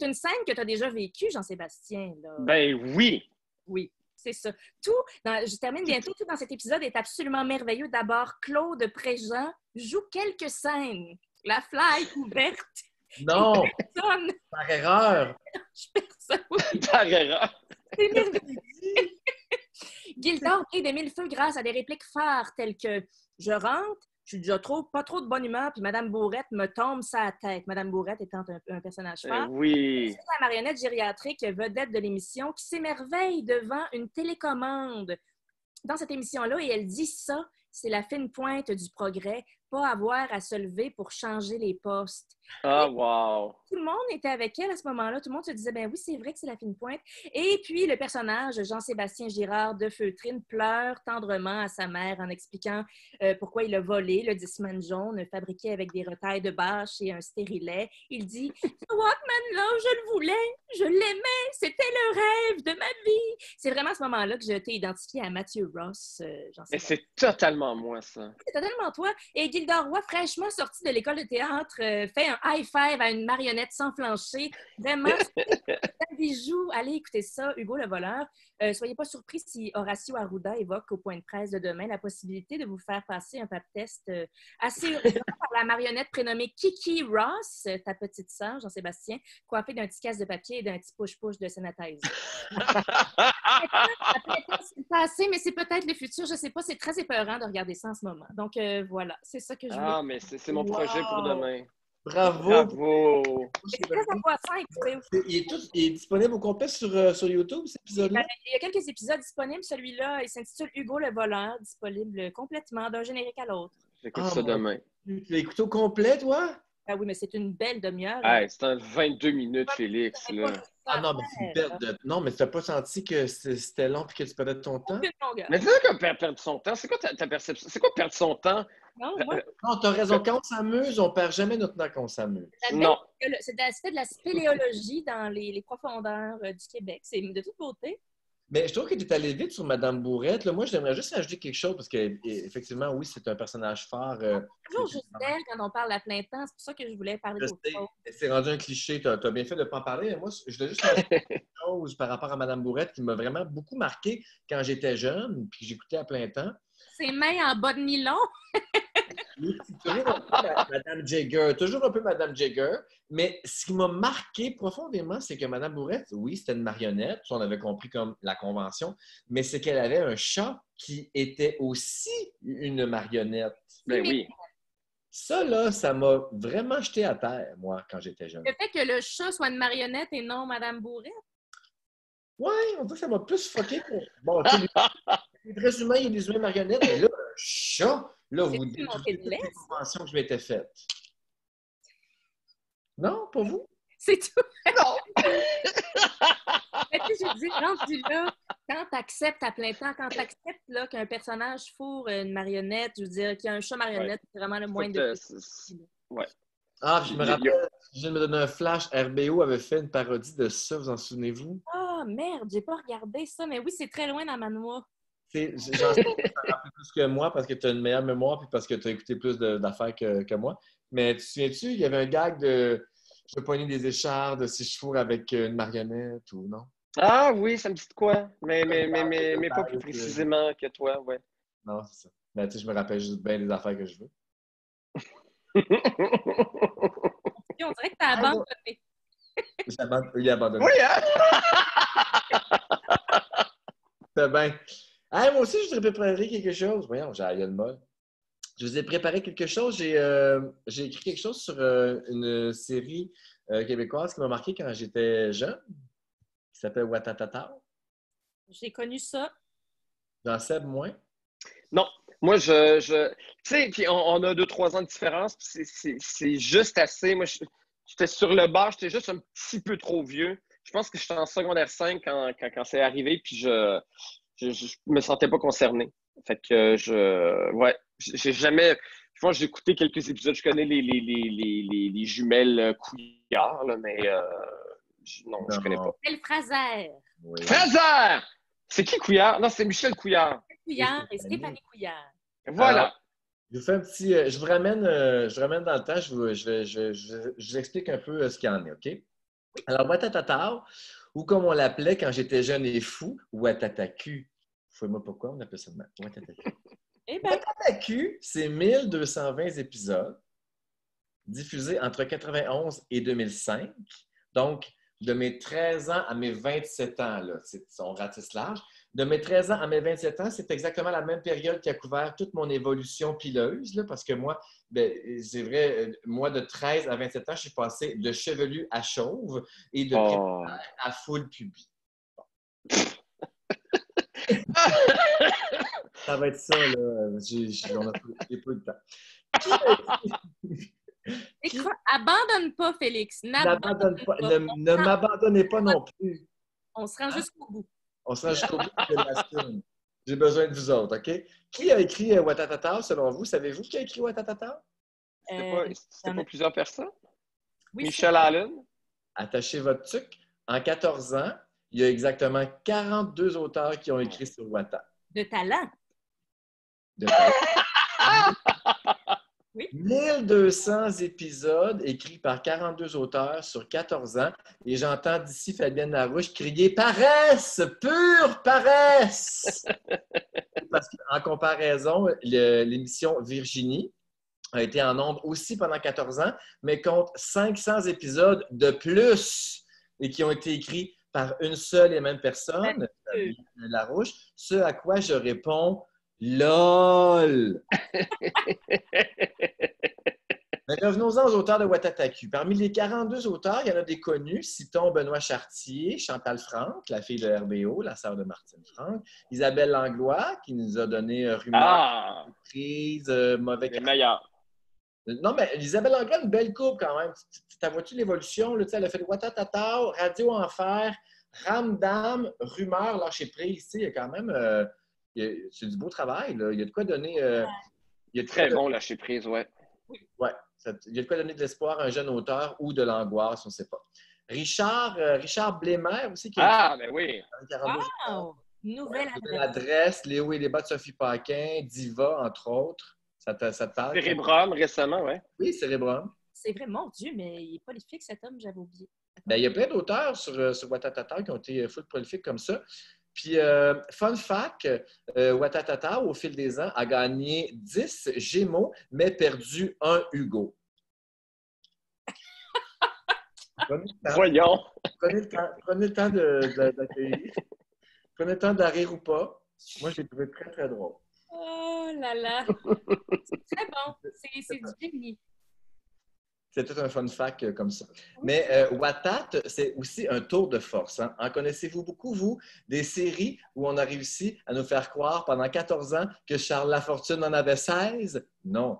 une scène que tu as déjà vécue, Jean-Sébastien. Là. Ben oui! Oui. C'est ça. Je termine bientôt. Tout dans cet épisode est absolument merveilleux. D'abord, Claude Préjean joue quelques scènes. La fly ouverte. Non! Par erreur! Par erreur! C'est merveilleux. Gildor brille de mille feux grâce à des répliques phares telles que « Je rentre, je suis déjà pas trop de bonne humeur, puis Madame Bourrette me tombe sa tête. » Madame Bourrette étant un personnage phare. Oui. C'est la marionnette gériatrique vedette de l'émission qui s'émerveille devant une télécommande dans cette émission-là et elle dit ça. c'est la fine pointe du progrès, pas avoir à se lever pour changer les postes. Ah, wow! Tout le monde était avec elle à ce moment-là. Tout le monde se disait, ben oui, c'est vrai que c'est la fine pointe. Et puis, le personnage, Jean-Sébastien Girard de Feutrine, pleure tendrement à sa mère en expliquant pourquoi il a volé le Discman jaune fabriqué avec des retailles de bâche et un stérilet. Il dit, ce Walkman-là, je le voulais, je l'aimais, c'était le rêve de ma vie. C'est vraiment à ce moment-là que je t'ai identifié à Mathieu Ross, Mais Jean-Sébastien. c'est totalement moi, ça. C'est totalement toi. Et Gilda Roy, fraîchement sortie de l'école de théâtre, fait un high five à une marionnette sans flancher. Vraiment, c'est un bijou. Allez écouter ça, Hugo le voleur. Soyez pas surpris si Horacio Arruda évoque au point de presse de demain la possibilité de vous faire passer un pap test assez urgent par la marionnette prénommée Kiki Ross, ta petite sœur, Jean-Sébastien, coiffée d'un petit casse de papier et d'un petit push-push de Sanitize. C'est le passé, mais c'est peut-être le futur. Je sais pas, c'est très épeurant de regarder ça en ce moment. Donc, voilà, c'est ça que je voulais. Ah, mais c'est mon projet pour demain. Bravo! Bravo! C'est très intéressant à écouter. Il est disponible au complet sur YouTube, cet épisode-là? Il y a quelques épisodes disponibles. Celui-là, il s'intitule Hugo le voleur, disponible complètement d'un générique à l'autre. J'écoute ça demain. Tu l'as écouté au complet, toi? Ah oui, mais c'est une belle demi-heure. Hey, c'est un 22 minutes, Félix. Là. Ah non, mais c'est une perte de... Non, mais tu n'as pas senti que c'était long et que tu perdais ton temps? Mais c'est quoi perdre son temps? C'est quoi ta perception? C'est quoi perdre son temps? Non, moi, Non, t'as raison. Quand on s'amuse, on perd jamais notre temps quand on s'amuse. Non. c'est de la spéléologie dans les profondeurs du Québec. C'est de toute beauté. Mais je trouve que tu es allé vite sur Madame Bourrette. Là, moi, j'aimerais juste ajouter quelque chose parce qu'effectivement, oui, c'est un personnage fort. Toujours juste d'elle quand on parle à plein temps. C'est pour ça que je voulais parler d'autre chose. C'est rendu un cliché. Tu as bien fait de ne pas en parler. Mais moi, je voulais juste ajouter quelque chose par rapport à Madame Bourette qui m'a vraiment beaucoup marqué quand j'étais jeune puis que j'écoutais à plein temps. Ses mains en bas de nylon. Oui, c'est toujours un peu Madame Jagger, toujours un peu Madame Jagger. Mais ce qui m'a marqué profondément, c'est que Madame Bourette, oui, c'était une marionnette, ça, on avait compris comme la convention, mais c'est qu'elle avait un chat qui était aussi une marionnette. Ben oui. Ça, là, ça m'a vraiment jeté à terre, moi, quand j'étais jeune. Le fait que le chat soit une marionnette et non Madame Bourette. Oui, on dirait que ça m'a plus fucké. Bon, tu sais, les êtres humains, il y a des humains marionnettes, mais là, un chat, là, vous détruisez toutes les conventions que je m'étais faites. Non, pas vous? C'est tout. Non! Mais tu sais, je dis, rendu là, quand tu acceptes à plein temps, quand tu acceptes qu'un personnage fourre une marionnette, je veux dire, qu'il y a un chat marionnette, c'est vraiment le moins de... Ouais. Ah, je me rappelle, je viens de me donner un flash, RBO avait fait une parodie de ça, vous en souvenez-vous? Ah, merde, j'ai pas regardé ça, mais oui, c'est très loin dans ma noix. J'en sais que ça rappelle plus que moi parce que tu as une meilleure mémoire puis parce que tu as écouté plus d'affaires que moi. Mais tu te souviens-tu, il y avait un gag de je peux pogner des échardes si je fourre avec une marionnette ou non? Ah oui, ça me dit de quoi? Mais pas plus précisément que toi, ouais. Non, c'est ça. Mais tu sais, je me rappelle juste bien des affaires que je veux. On dirait que t'as abandonné. Il a abandonné. Oui, hein? C'est bien. Hey, moi aussi, je voudrais préparer quelque chose. Voyons, j'ai la gueule molle. Je vous ai préparé quelque chose. J'ai écrit quelque chose sur une série québécoise qui m'a marqué quand j'étais jeune, qui s'appelle Watatata. J'ai connu ça. Jean-Seb, moins. Non, moi, tu sais, puis on a 2-3 ans de différence, puis c'est juste assez. Moi, j'étais sur le bord, j'étais juste un petit peu trop vieux. Je pense que j'étais en secondaire 5 quand c'est arrivé, puis je me sentais pas concerné. Fait que j'ai jamais. Je pense que j'ai écouté quelques épisodes. Je connais les jumelles Couillard, là, mais non, je connais pas. C'est le Fraser. Oui. Fraser! C'est qui Couillard? Non, c'est Michel Couillard. Couillard et Stéphanie Couillard. Voilà. Alors, je vous fais un petit. Je vous ramène dans le temps. Je vous explique un peu ce qu'il y en est, OK? Alors, Watatata, ou comme on l'appelait quand j'étais jeune et fou, Watataku. Fouille-moi pourquoi on appelle ça de même. Watataku. Eh bien, Watataku, c'est 1220 épisodes diffusés entre 91 et 2005. Donc, de mes 13 ans à mes 27 ans, là, on ratisse large. De mes 13 ans à mes 27 ans, c'est exactement la même période qui a couvert toute mon évolution pileuse, là, parce que moi, c'est vrai, moi, de 13 à 27 ans, je suis passé de chevelu à chauve et de prépubère à full pubis. Ça va être ça, là. J'ai pas eu le temps. Qui a écrit- Abandonne pas, Félix. N'abandonne pas, pas. ne m'abandonnez pas non plus. On se rend jusqu'au bout. On se rend jusqu'au bout de la scène. J'ai besoin de vous autres, OK? Qui a écrit Watatata, selon vous? Savez-vous qui a écrit Watatata? C'était pas plusieurs personnes? Oui, Michel Allen? Attachez votre tuque. En 14 ans, il y a exactement 42 auteurs qui ont écrit sur Wata. de talent. De talent. Oui. 1200 épisodes écrits par 42 auteurs sur 14 ans. Et j'entends d'ici Fabienne Larouche crier « Paresse! Pure paresse! » Parce qu'en comparaison, l'émission Virginie a été en nombre aussi pendant 14 ans, mais compte 500 épisodes de plus et qui ont été écrits par une seule et même personne, Fabienne Larouche, ce à quoi je réponds « LOL! » Mais revenons-en aux auteurs de Watataku. Parmi les 42 auteurs, il y en a des connus. Citons Benoît Chartier, Chantal Franck, la fille de RBO, la sœur de Martine Franck, Isabelle Langlois, qui nous a donné Rumeur, Prise, Mauvais les meilleurs. Non, mais Isabelle Langlois, une belle coupe quand même. T'as vois-tu l'évolution? Là, elle a fait Watatata, Radio Enfer, Ramdam, Rumeur, Lâcher Prise. Il y a quand même... c'est du beau travail. Là. Il y a de quoi donner... il y a de Très bon, Lâcher Prise, ouais. Ouais. Il y a de quoi donner de l'espoir à un jeune auteur ou de l'angoisse, on ne sait pas. Richard Blémer aussi. Ben oui. Wow! Nouvelle adresse. Léo et les bas de Sophie Paquin, Diva, entre autres. Ça te parle? Cérébrum, récemment, oui. Oui, Cérébrum. C'est vrai, mon Dieu, mais il est prolifique, cet homme, j'avais oublié. Il y a plein d'auteurs sur Watatata qui ont été full prolifiques comme ça. Puis, fun fact, Watatata, au fil des ans, a gagné 10 Gémeaux, mais perdu un Hugo. Voyons. Prenez le temps d'accueillir. Prenez le temps de rire ou pas. Moi, je l'ai trouvé très, très drôle. Oh là là! C'est très bon. C'est du génie. C'est tout un fun fact comme ça. Mais Watat, c'est aussi un tour de force. Hein? En connaissez-vous beaucoup, vous, des séries où on a réussi à nous faire croire pendant 14 ans que Charles Lafortune en avait 16? Non.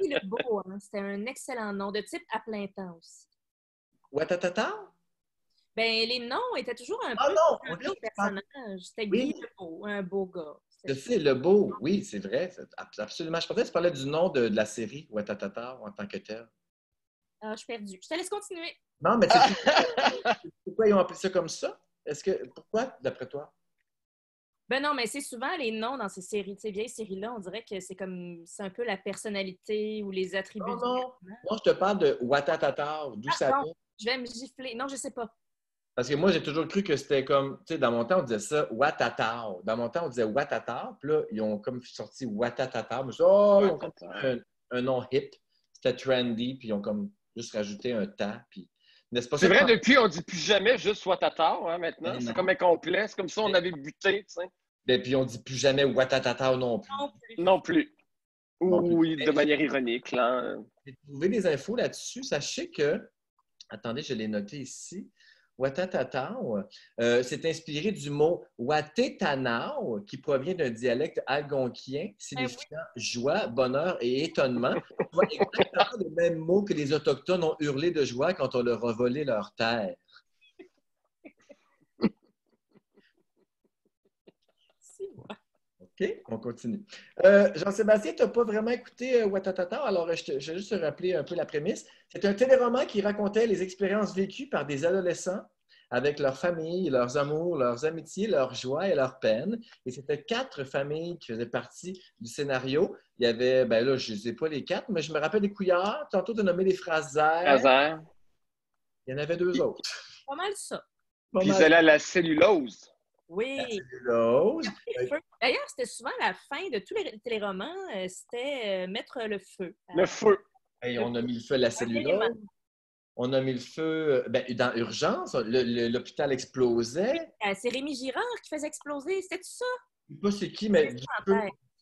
Le beau, hein? C'était un excellent nom, de type à plein temps aussi. Watatata? Ben, les noms étaient toujours un peu un beau personnage. C'était Guy Lebeau, un beau gars. Je sais, le beau, oui, c'est vrai. Absolument. Je pensais que tu parlais du nom de la série, Watatata, en tant que tel. Ah, je suis perdue. Je te laisse continuer. Non, mais tu sais, pourquoi ils ont appelé ça comme ça? Pourquoi, d'après toi? Ben non, mais c'est souvent les noms dans ces séries, ces vieilles séries-là, on dirait que c'est un peu la personnalité ou les attributs. Non, je te parle de Watatata, d'où ça vient. Je vais me gifler. Non, je sais pas. Parce que moi, j'ai toujours cru que c'était comme, tu sais, dans mon temps, on disait ça, Watatata. Dans mon temps, on disait Watata. Puis là, ils ont comme sorti Watatata. Mais ils ont comme un nom hip. C'était trendy. Puis ils ont comme juste rajouté un ta. Puis... C'est vrai, depuis, on ne dit plus jamais juste Watata, hein, maintenant. C'est comme incomplet. C'est comme ça on avait buté, tu sais. Et puis on ne dit plus jamais Watatata non plus. Non plus. Oui, de manière ironique, là. J'ai trouvé des infos là-dessus. Sachez que, attendez, je l'ai noté ici. Watatatao, c'est inspiré du mot Watetanao, qui provient d'un dialecte algonquien signifiant joie, bonheur et étonnement. C'est exactement le même mot que les Autochtones ont hurlé de joie quand on leur a volé leur terre. OK, on continue. Jean-Sébastien, tu n'as pas vraiment écouté Watatata, alors je vais juste te rappeler un peu la prémisse. C'est un téléroman qui racontait les expériences vécues par des adolescents avec leurs familles, leurs amours, leurs amitiés, leurs joies et leurs peines. Et c'était 4 familles qui faisaient partie du scénario. Il y avait, ben là, je ne sais pas les 4, mais je me rappelle des Couillards. Tantôt, tu as nommé les Frasers. Il y en avait 2 autres. Pas mal ça. Puis ils allaient à la cellulose. Oui. La cellulose. D'ailleurs, c'était souvent la fin de tous les téléromans, c'était mettre le feu. Le feu. Et on a mis le feu à la cellulose. On a mis le feu dans Urgence. L'hôpital explosait. C'est Rémi Girard qui faisait exploser. C'était ça? Je ne sais pas c'est qui, mais du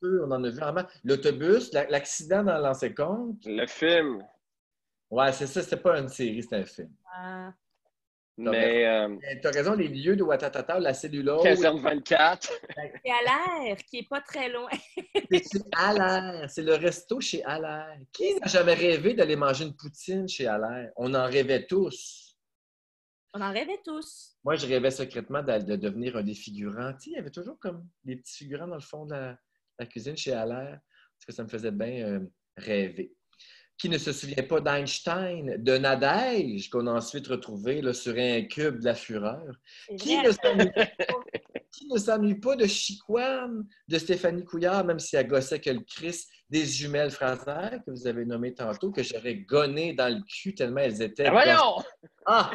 feu, on en a vu vraiment. L'autobus, l'accident dans l'ancien compte. Le film. Ouais, c'est ça. C'était pas une série, c'était un film. Mais Tu as raison, les lieux de Watatata, la cellulose, caserne 24. C'est à l'air, qui est pas très loin. c'est chez Allaire. C'est le resto chez Allaire. Qui n'a jamais rêvé d'aller manger une poutine chez Allaire? On en rêvait tous. On en rêvait tous. Moi, je rêvais secrètement de devenir un des figurants. Tu sais, il y avait toujours comme des petits figurants dans le fond de la cuisine chez Allaire. Parce que ça me faisait bien rêver. Qui ne se souvient pas d'Einstein, de Nadège, qu'on a ensuite retrouvé là, sur un cube de la fureur? C'est Qui vrai. ne s'ennuie pas de Chicoine, de Stéphanie Couillard, même si elle gossait que le Christ, des jumelles Fraser, que vous avez nommées tantôt, que j'aurais gonné dans le cul tellement elles étaient... Voyons! Ah!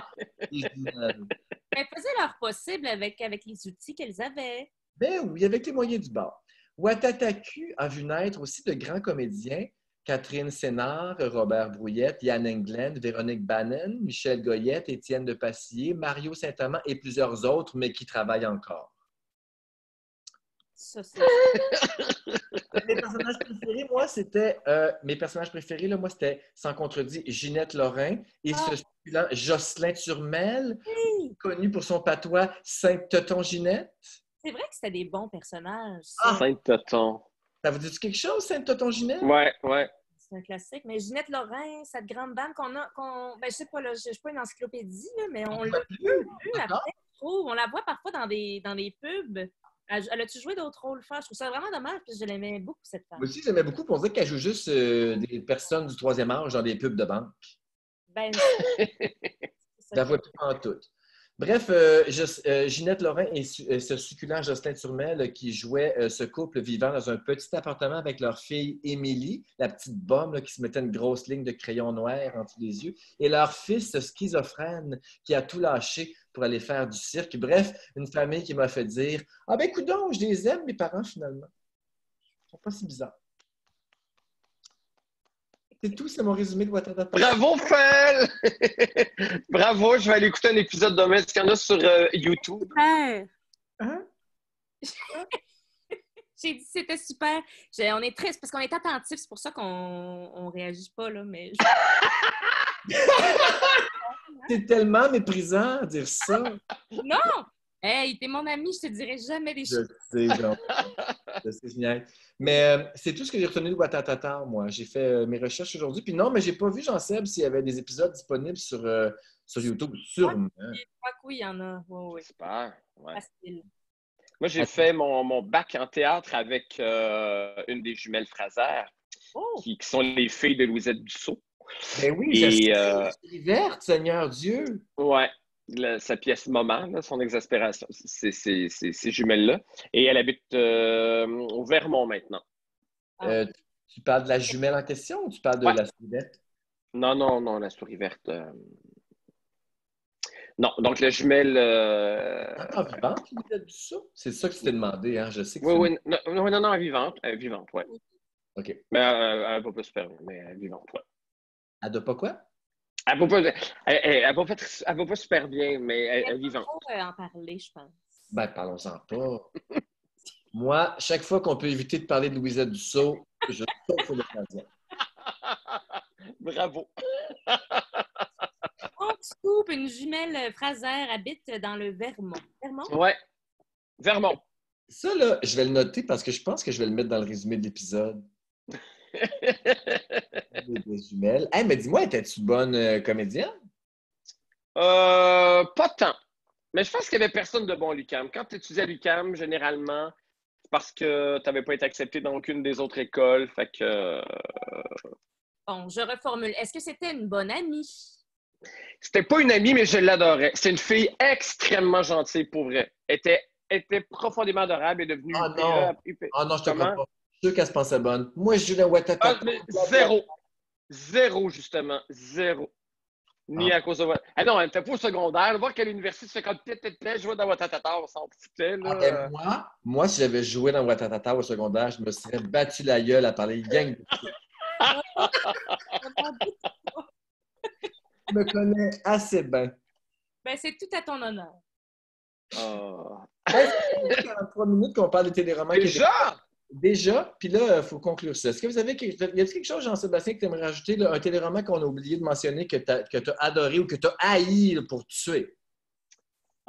Les jumelles. Elles faisaient leur possible avec les outils qu'elles avaient. Ben oui, avec les moyens du bord. Ouattataku a vu naître aussi de grands comédiens, Catherine Sénard, Robert Brouillette, Yann Englund, Véronique Bannon, Michel Goyette, Étienne de Passier, Mario Saint-Amand et plusieurs autres, mais qui travaillent encore. Ça, c'est... Mes personnages préférés, moi, c'était... moi, c'était, sans contredit, Ginette Lorrain et ce succulent Jocelyn Turmel, connu pour son patois Sainte-Toton-Ginette. C'est vrai que c'était des bons personnages. Sainte-Toton. Ça vous dit quelque chose, Sainte-Toton-Ginette? Ouais, ouais. C'est un classique. Mais Ginette Lorrain, cette grande dame ben, je sais pas, là, je suis pas une encyclopédie, là, mais on l'a vu après, je trouve. On la voit parfois dans des pubs. Elle a-tu joué d'autres rôles forts? Je trouve ça vraiment dommage parce que je l'aimais beaucoup, cette femme. Moi aussi, j'aimais beaucoup pour dire qu'elle joue juste des personnes du troisième âge dans des pubs de banque. Ben, Je la vois plus en tout. Bref, Ginette Lorrain et ce succulent Jocelyn Turmel qui jouaient ce couple vivant dans un petit appartement avec leur fille Émilie, la petite bombe là, qui se mettait une grosse ligne de crayon noir entre les yeux, et leur fils schizophrène qui a tout lâché pour aller faire du cirque. Bref, une famille qui m'a fait dire « Ah ben coudonc, je les aime, mes parents, finalement. Ils sont pas si bizarres. » C'est tout, c'est mon résumé de Watatata. Bravo, Fel! Bravo, je vais aller écouter un épisode demain. Est-ce qu'il y en a sur YouTube? super! Hein? J'ai dit c'était super. On est triste parce qu'on est attentifs, c'est pour ça qu'on réagit pas, là, mais... C'est tellement méprisant de dire ça. Non! Hey, t'es mon ami, je te dirai jamais des Je choses. sais, genre. C'est génial. Mais c'est tout ce que j'ai retenu de Watatata, moi. J'ai fait mes recherches aujourd'hui. Puis non, mais j'ai pas vu, Jean-Seb, s'il y avait des épisodes disponibles sur YouTube. Sûrement. Je crois que oui, il y en a. Oui, oui. Super. Ouais. Facile. Moi, j'ai fait mon bac en théâtre avec une des jumelles Fraser, Oh! qui sont les filles de Louisette Dussault. Ben oui, Et, c'est verte, Seigneur Dieu. Ouais. Sa pièce Moment, là, son exaspération, c'est ces jumelles-là. Et elle habite au Vermont maintenant. Tu parles de la jumelle en question ou tu parles de Ouais. la souris verte? Non, la souris verte. Non, donc la jumelle. Encore vivante, Louisette Dussault? C'est ça que tu t'es demandé, hein? Je sais que Oui, non, elle est vivante. Elle est vivante, oui. OK. Mais elle va pas super bien, mais elle est vivante, oui. Elle doit pas quoi? Elle va pas super bien, mais elle est vivante. Il faut en parler, je pense. Ben, parlons-en pas. Moi, chaque fois qu'on peut éviter de parler de Louisette Dussault, je saute l'occasion. Bravo. On scoop, une jumelle Fraser habite dans le Vermont. Vermont? Ouais. Vermont. Ça, là, je vais le noter parce que je pense que je vais le mettre dans le résumé de l'épisode. Des jumelles. Hey, mais dis-moi, étais-tu bonne comédienne? Pas tant. Mais je pense qu'il n'y avait personne de bon à l'UQAM. Quand tu étudies à l'UQAM, généralement, c'est parce que tu n'avais pas été accepté dans aucune des autres écoles. Fait que. Bon, je reformule. Est-ce que c'était une bonne amie? C'était pas une amie, mais je l'adorais. C'est une fille extrêmement gentille, pour vrai. Elle était profondément adorable et devenue. Ah non! Ah non, je te crois pas. Je suis sûr qu'elle se pensait bonne. Moi, je joue dans Watatata. Zéro. Zéro, justement. Zéro. Ni à cause de... Ah non, elle n'était pas au secondaire. Voir qu'à l'université, tu fais comme je jouais dans Watatata, on s'en foutait. Là. Ah, ben moi, si j'avais joué dans Watatata au secondaire, je me serais battu la gueule à parler gang de filles. Je me connais assez bien. Ben, c'est tout à ton honneur. Oh. Hey, ça fait 43 minutes qu'on parle de téléromans. Déjà, puis là, il faut conclure ça. Est-ce que vous avez y a-t-il quelque chose, Jean-Sébastien, que tu aimerais rajouter, là, un téléroman qu'on a oublié de mentionner, que tu as adoré ou que tu as haï là, pour tuer?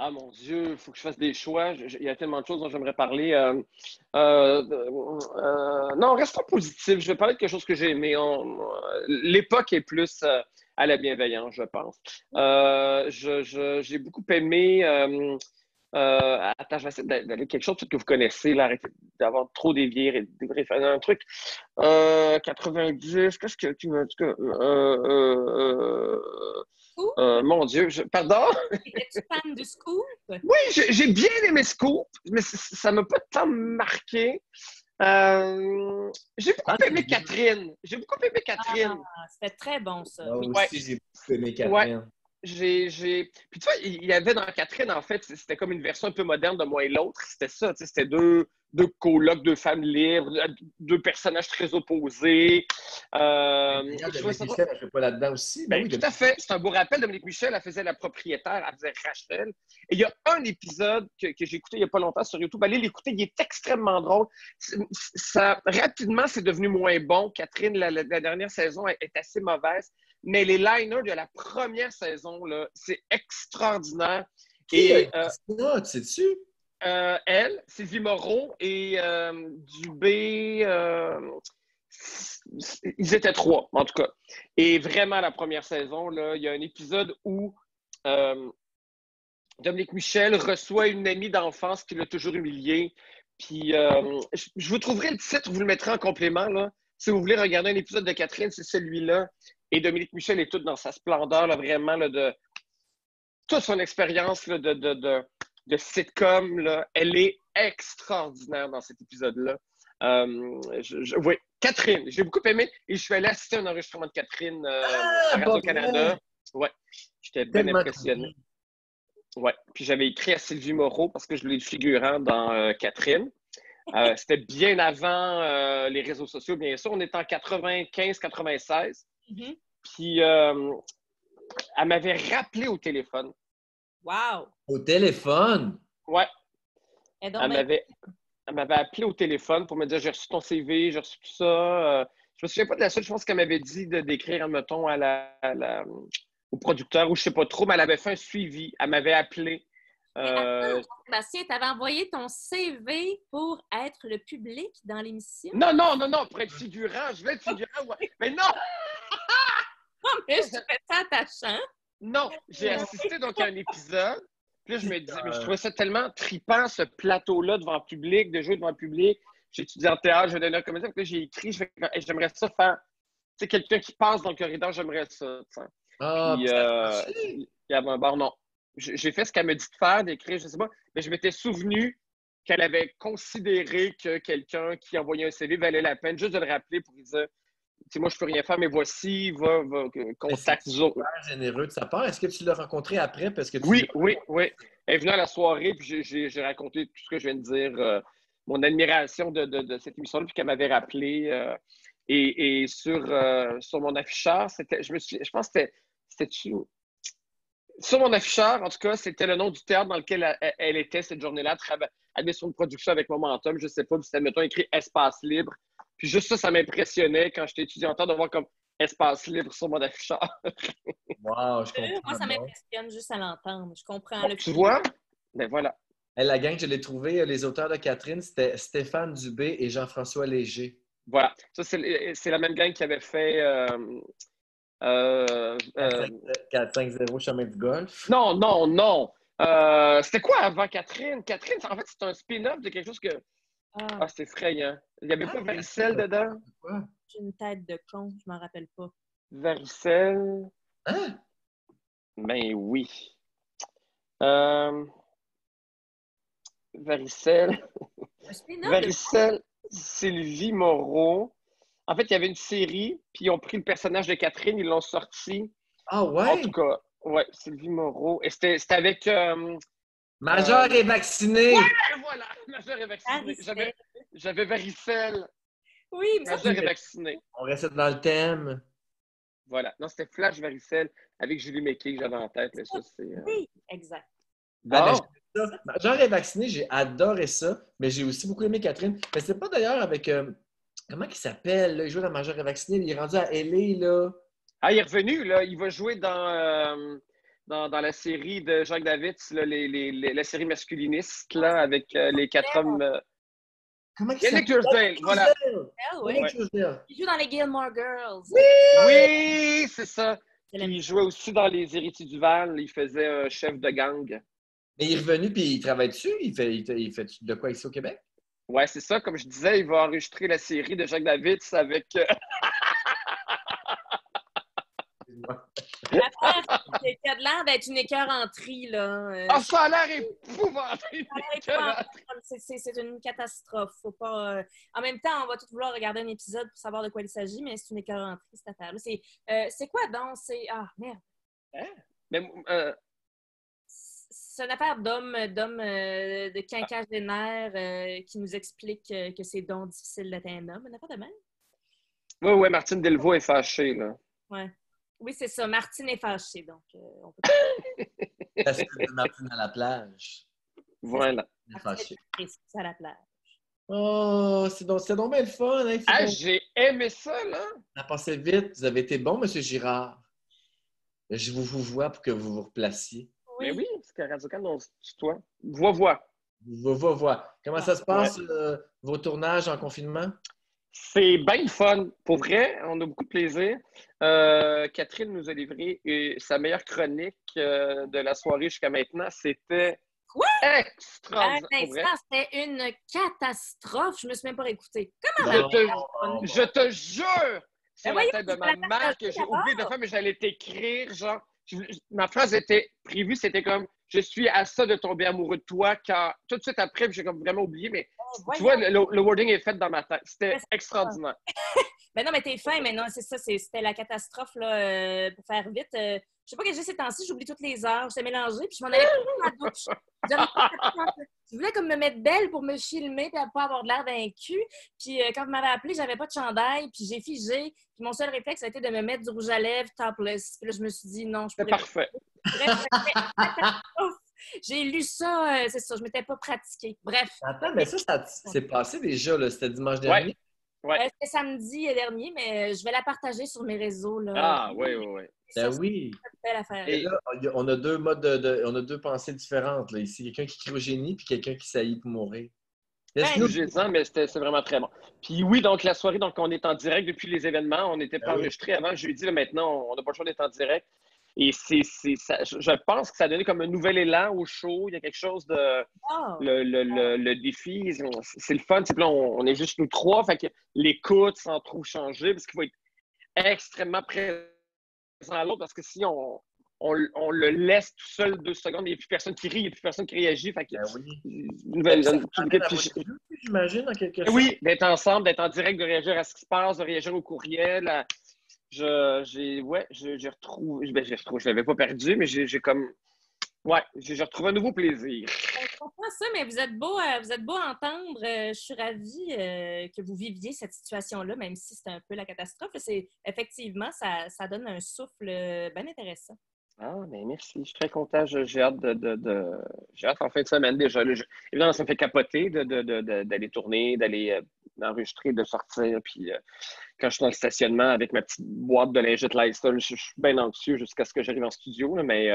Ah mon Dieu, il faut que je fasse des choix. Il y a tellement de choses dont j'aimerais parler. Non, restons positifs. Je vais parler de quelque chose que j'ai aimé. L'époque est plus à la bienveillance, je pense. J'ai beaucoup aimé. Attends, je vais essayer d'aller quelque chose peut-être que vous connaissez, là, arrêtez d'avoir trop dévié, un truc. 90, qu'est-ce que tu m'as dit? Scoop? Mon Dieu, pardon? Es-tu fan du scoop? Oui, j'ai bien aimé Scoop, mais ça m'a pas tant marqué. J'ai beaucoup aimé Catherine. J'ai beaucoup aimé Catherine. C'était très bon, ça. Moi Oui. aussi, j'ai beaucoup aimé Ouais. Catherine. Puis tu vois, il y avait dans Catherine, en fait, c'était comme une version un peu moderne de Moi et l'autre. C'était ça, tu sais, c'était deux colocs, deux femmes libres, deux personnages très opposés. Dominique Michel, elle fait pas là-dedans aussi. Ben, oui, tout à fait. C'est un beau rappel. Dominique Michel, elle faisait la propriétaire, elle faisait Rachel. Et il y a un épisode que j'ai écouté il n'y a pas longtemps sur YouTube. Allez l'écouter, il est extrêmement drôle. Rapidement, c'est devenu moins bon. Catherine, la dernière saison est assez mauvaise. Mais les liners de la première saison, là, c'est extraordinaire. Et tu sais-tu? Elle, Sylvie Moreau et Dubé, ils étaient trois, en tout cas. Et vraiment, la première saison, là, il y a un épisode où Dominique Michel reçoit une amie d'enfance qui l'a toujours humilié. Puis, je vous trouverai le titre, vous le mettrez en complément, là. Si vous voulez regarder un épisode de Catherine, c'est celui-là. Et Dominique Michel est toute dans sa splendeur, là, vraiment, là, de toute son expérience là, de sitcom. Là, elle est extraordinaire dans cet épisode-là. Oui, Catherine, j'ai beaucoup aimé. Et je suis allé assister à un enregistrement de Catherine à Radio-Canada. Ouais, j'étais bien impressionné. Ouais, puis j'avais écrit à Sylvie Moreau parce que je voulais le figurant dans Catherine. C'était bien avant les réseaux sociaux, bien sûr. On était en 95-96. Mm-hmm. Puis elle m'avait rappelé au téléphone. Wow! Au téléphone? Ouais. Elle m'avait appelé au téléphone pour me dire j'ai reçu ton CV, j'ai reçu tout ça. Je me souviens pas de la seule chose qu'elle m'avait dit d'écrire, mettons, au producteur ou je sais pas trop, mais elle avait fait un suivi. Elle m'avait appelé. Sébastien, tu avais envoyé ton CV pour être le public dans l'émission? Non, pour être figurant. Je vais être figurant. Ouais. Mais non! Non, mais je trouvais ça attachant. Non, j'ai assisté donc à un épisode. Puis là, je me disais, mais je trouvais ça tellement trippant, ce plateau-là devant le public, de jouer devant le public. J'ai étudié en théâtre, je donnais un comédien. Puis là, j'ai écrit, j'aimerais ça faire. Tu sais, quelqu'un qui passe dans le corridor, j'aimerais ça. Puis, il y avait un bar, non. J'ai fait ce qu'elle m'a dit de faire, d'écrire, je sais pas. Mais je m'étais souvenu qu'elle avait considéré que quelqu'un qui envoyait un CV valait la peine juste de le rappeler pour lui dire. Moi, je peux rien faire, mais voici, contacte C'est super généreux de sa part. Est-ce que tu l'as rencontré après? Parce que Oui. Elle est venue à la soirée, puis j'ai raconté tout ce que je viens de dire, mon admiration de cette émission-là, puis qu'elle m'avait rappelé. Et sur mon afficheur, je pense que c'était sur mon afficheur, en tout cas, c'était le nom du théâtre dans lequel elle était cette journée-là, elle était sur une production avec Momentum, je ne sais pas, puis c'était, mettons, écrit Espace libre. Puis juste ça m'impressionnait quand j'étais étudiant de voir comme Espace libre sur mon afficheur. Wow, je comprends. Moi, ça m'impressionne juste à l'entendre. Je comprends. Tu vois? Ben voilà. La gang, je l'ai trouvé, les auteurs de Catherine, c'était Stéphane Dubé et Jean-François Léger. Voilà. Ça, c'est la même gang qui avait fait 4-5-0 Chemin du Golfe. Non. C'était quoi avant Catherine? Catherine, en fait, c'est un spin-off de quelque chose que... Ah, c'est effrayant. Il n'y avait pas Varicelle dedans? J'ai une tête de con, je m'en rappelle pas. Varicelle? Hein? Ben oui. Varicelle. Varicelle, Sylvie Moreau. En fait, il y avait une série, puis ils ont pris le personnage de Catherine, ils l'ont sorti. Ah ouais? En tout cas, ouais, Sylvie Moreau. Et c'était avec... Majeur et vacciné. Ouais, voilà, majeur et vacciné. J'avais Varicelle. Oui, mais majeur et vacciné. On restait dans le thème. Voilà. Non, c'était Flash Varicelle avec Julie Méquet que j'avais en tête. Mais ça, c'est... Oui, exact. Majeur et vacciné, j'ai adoré ça, mais j'ai aussi beaucoup aimé Catherine. Mais c'est pas d'ailleurs avec... comment il s'appelle? Là? Il joue dans Majeur et vacciné, il est rendu à L.A. là. Ah, il est revenu, là. Il va jouer dans dans la série de Jacques David, là, la série masculiniste, là, avec les 4 hommes. Comment il Yannick s'appelle? Turzdale, voilà. Ah ouais. Yannick Turzdale. Il joue dans les Gilmore Girls. Oui, c'est ça. C'est Puis il jouait aussi dans Les Héritiers du Val. Il faisait un chef de gang. Mais il est revenu puis il travaille dessus? Il fait de quoi ici au Québec? Ouais, c'est ça. Comme je disais, il va enregistrer la série de Jacques David avec. L'affaire, c'est qu'il a de l'air d'être une écœuranterie, là. Ah, ça a l'air épouvantable! C'est une catastrophe. Faut pas, En même temps, on va tous vouloir regarder un épisode pour savoir de quoi il s'agit, mais c'est une écœuranterie, cette affaire-là. C'est quoi donc? Ah, merde. Hein? Mais, C'est une affaire d'homme de quinquagénaire qui nous explique que c'est donc difficile d'être un homme. Une affaire de même? ouais, Martine Delvaux est fâchée, là. Ouais. Oui, c'est ça. Martine est fâchée, donc on peut Parce que Martine à la plage. Voilà. Elle est fâchée. c'est à la plage. Oh, c'est donc bien le fun. Hein? Ah, j'ai aimé ça, là! Ça passait vite. Vous avez été bon, M. Girard. Je vous vois pour que vous vous replaciez. Mais oui, c'est que Radio-Can, on se tutoie. Voix. Vois. Comment ça se passe, vos tournages en confinement? C'est bien le fun. Pour vrai, on a beaucoup de plaisir. Catherine nous a livré sa meilleure chronique de la soirée jusqu'à maintenant. C'était Quoi? extraordinaire. Un Pour vrai. instant, c'était une catastrophe. Je me suis même pas réécoutée. Comment Je te jure, c'est la voyons, tête de tu ma l'as mère que j'ai oublié de faire, mais j'allais t'écrire, genre, ma phrase était prévue, c'était comme, je suis à ça de tomber amoureux de toi, car tout de suite après, puis j'ai comme vraiment oublié, mais tu vois, le wording est fait dans ma tête. C'était extraordinaire. Ben non, mais t'es fin, mais non, c'est ça, c'était la catastrophe, là, pour faire vite. Je sais pas que j'ai ces temps-ci, j'oublie toutes les heures, j'étais mélangée, puis je m'en allais pour ma douche. Je voulais comme me mettre belle pour me filmer, puis pas avoir de l'air d'un cul. Puis quand vous m'avez appelé, j'avais pas de chandail, puis j'ai figé. Puis mon seul réflexe a été de me mettre du rouge à lèvres topless. Puis là, je me suis dit, non, je C'est pourrais parfait. Bref, j'ai lu ça, c'est ça, je m'étais pas pratiquée. Bref. Attends, mais ça c'est passé déjà, là. C'était dimanche dernier. Ouais. C'était samedi dernier, mais je vais la partager sur mes réseaux. Là. Ah, oui. Ben oui. C'est une belle affaire. Et là, on a deux modes on a deux pensées différentes, là, ici. Quelqu'un qui crie au génie, puis quelqu'un qui saillit pour mourir. Jugez-en, mais c'est vraiment très bon. Puis oui, donc la soirée, donc on est en direct depuis les événements. On n'était pas enregistré avant jeudi, là, maintenant, on n'a pas le choix d'être en direct. Et je pense que ça a donné comme un nouvel élan au show. Il y a quelque chose de... Le défi, c'est le fun. Là, on est juste nous trois. Fait que l'écoute s'en trouve changée parce qu'il faut être extrêmement présent à l'autre parce que si on le laisse tout seul 2 secondes, il n'y a plus personne qui rit, il n'y a plus personne qui réagit. Fait que, j'imagine, en quelque sorte. Oui, d'être ensemble, d'être en direct, de réagir à ce qui se passe, de réagir au courriel. J'ai retrouvé, je l'avais pas perdu, mais j'ai retrouvé un nouveau plaisir. Je comprends ça, mais vous êtes beau à entendre. Je suis ravie que vous viviez cette situation-là, même si c'est un peu la catastrophe. Effectivement, ça donne un souffle bien intéressant. Ah, mais merci. Je suis très content. J'ai hâte j'ai hâte en fin de semaine déjà. Évidemment, ça me fait capoter d'aller tourner, d'aller enregistrer, de sortir. Puis quand je suis dans le stationnement avec ma petite boîte de lingettes Lysol, je suis bien anxieux jusqu'à ce que j'arrive en studio. Là, mais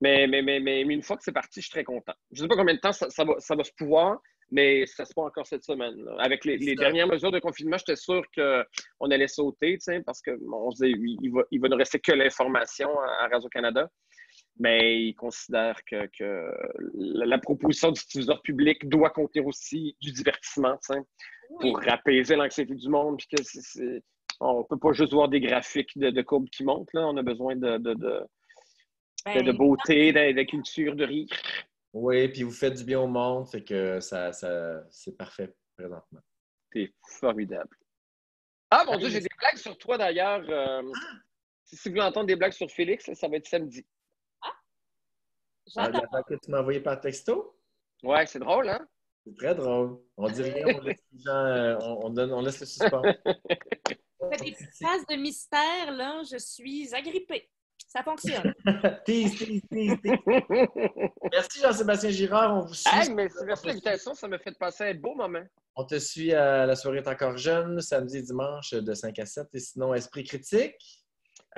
une fois que c'est parti, je suis très content. Je ne sais pas combien de temps ça va se pouvoir, mais ça se passe encore cette semaine. Là. Avec les dernières mesures de confinement, j'étais sûr qu'on allait sauter, parce qu'on se disait il va nous rester que l'information à Radio-Canada. Mais ils considèrent que la proposition du diffuseur public doit contenir aussi du divertissement, pour apaiser l'anxiété du monde. Puis que on ne peut pas juste voir des graphiques de courbes qui montent. Là. On a besoin de beauté, de culture, de rire. Oui, puis vous faites du bien au monde, fait que c'est parfait présentement. C'est formidable. Ah, mon Dieu, j'ai des blagues sur toi d'ailleurs. Si vous voulez entendre des blagues sur Félix, ça va être samedi. La blague que tu m'as envoyée par texto? Ouais, c'est drôle, hein? C'est très drôle. On dit rien, on laisse les gens, on laisse le suspens. On fait des petites phrases de mystère, là. Je suis agrippée. Ça fonctionne. Tease. Merci Jean-Sébastien Girard, on vous suit. Hey, mais merci l'invitation, ça m'a fait passer un beau moment. On te suit à La soirée est encore jeune, samedi et dimanche de 5 à 7. Et sinon, Esprit critique.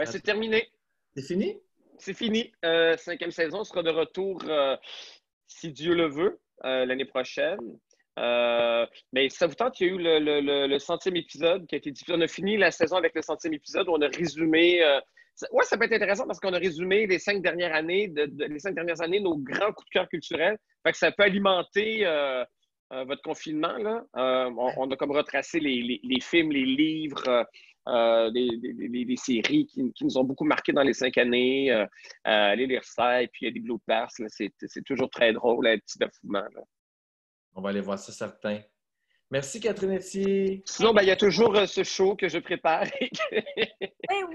C'est terminé. C'est fini? c'est fini. 5e saison, on sera de retour, si Dieu le veut, l'année prochaine. Mais ça vous tente, il y a eu le 100e épisode qui a été diffusé. On a fini la saison avec le 100e épisode où on a résumé. Ouais, ça peut être intéressant parce qu'on a résumé les 5 dernières années, les 5 dernières années, nos grands coups de cœur culturels. Fait que ça peut alimenter votre confinement. Là. On a comme retracé les films, les livres, les séries qui nous ont beaucoup marqué dans les 5 années. Aller lire ça, et puis il y a des bloopers. C'est toujours très drôle, un petit bafouement. Là. On va aller voir ça, certain. Merci, Catherine Etier. Sinon, il y a toujours ce show que je prépare.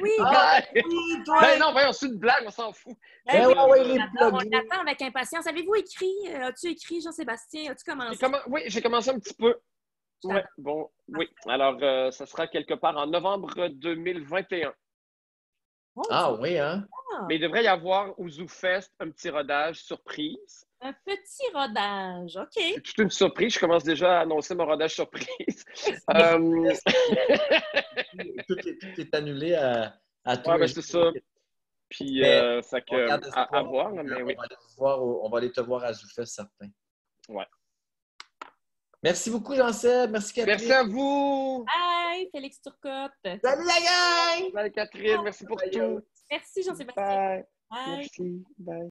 Oui, Ah, ben, oui, toi! Ben non, c'est une blague, on s'en fout. Ben oui, ouais, les on plugs. attend avec impatience. Avez-vous écrit? As-tu écrit, Jean-Sébastien? As-tu commencé? Oui, j'ai commencé un petit peu. Ouais, J'adore. bon, oui. Alors, ça sera quelque part en novembre 2021. Oh, Ah oui, hein? Mais il devrait y avoir au ZooFest un petit rodage surprise. un petit rodage. OK. C'est toute une surprise. Je commence déjà à annoncer mon rodage surprise. Tout est annulé à tous Ouais, les ben jours. c'est ça. Puis, Mais fait on garde que, espoir. à voir, là, mais oui. On va aller te voir à ZooFest, certain. Ouais. Merci beaucoup, Jean-Seb. Merci, Catherine. Merci à vous. Bye, Félix Turcotte. Salut, la gang! Bye, Catherine. Merci pour tout. Merci, Jean-Sébastien. Bye. Bye. Merci. Bye.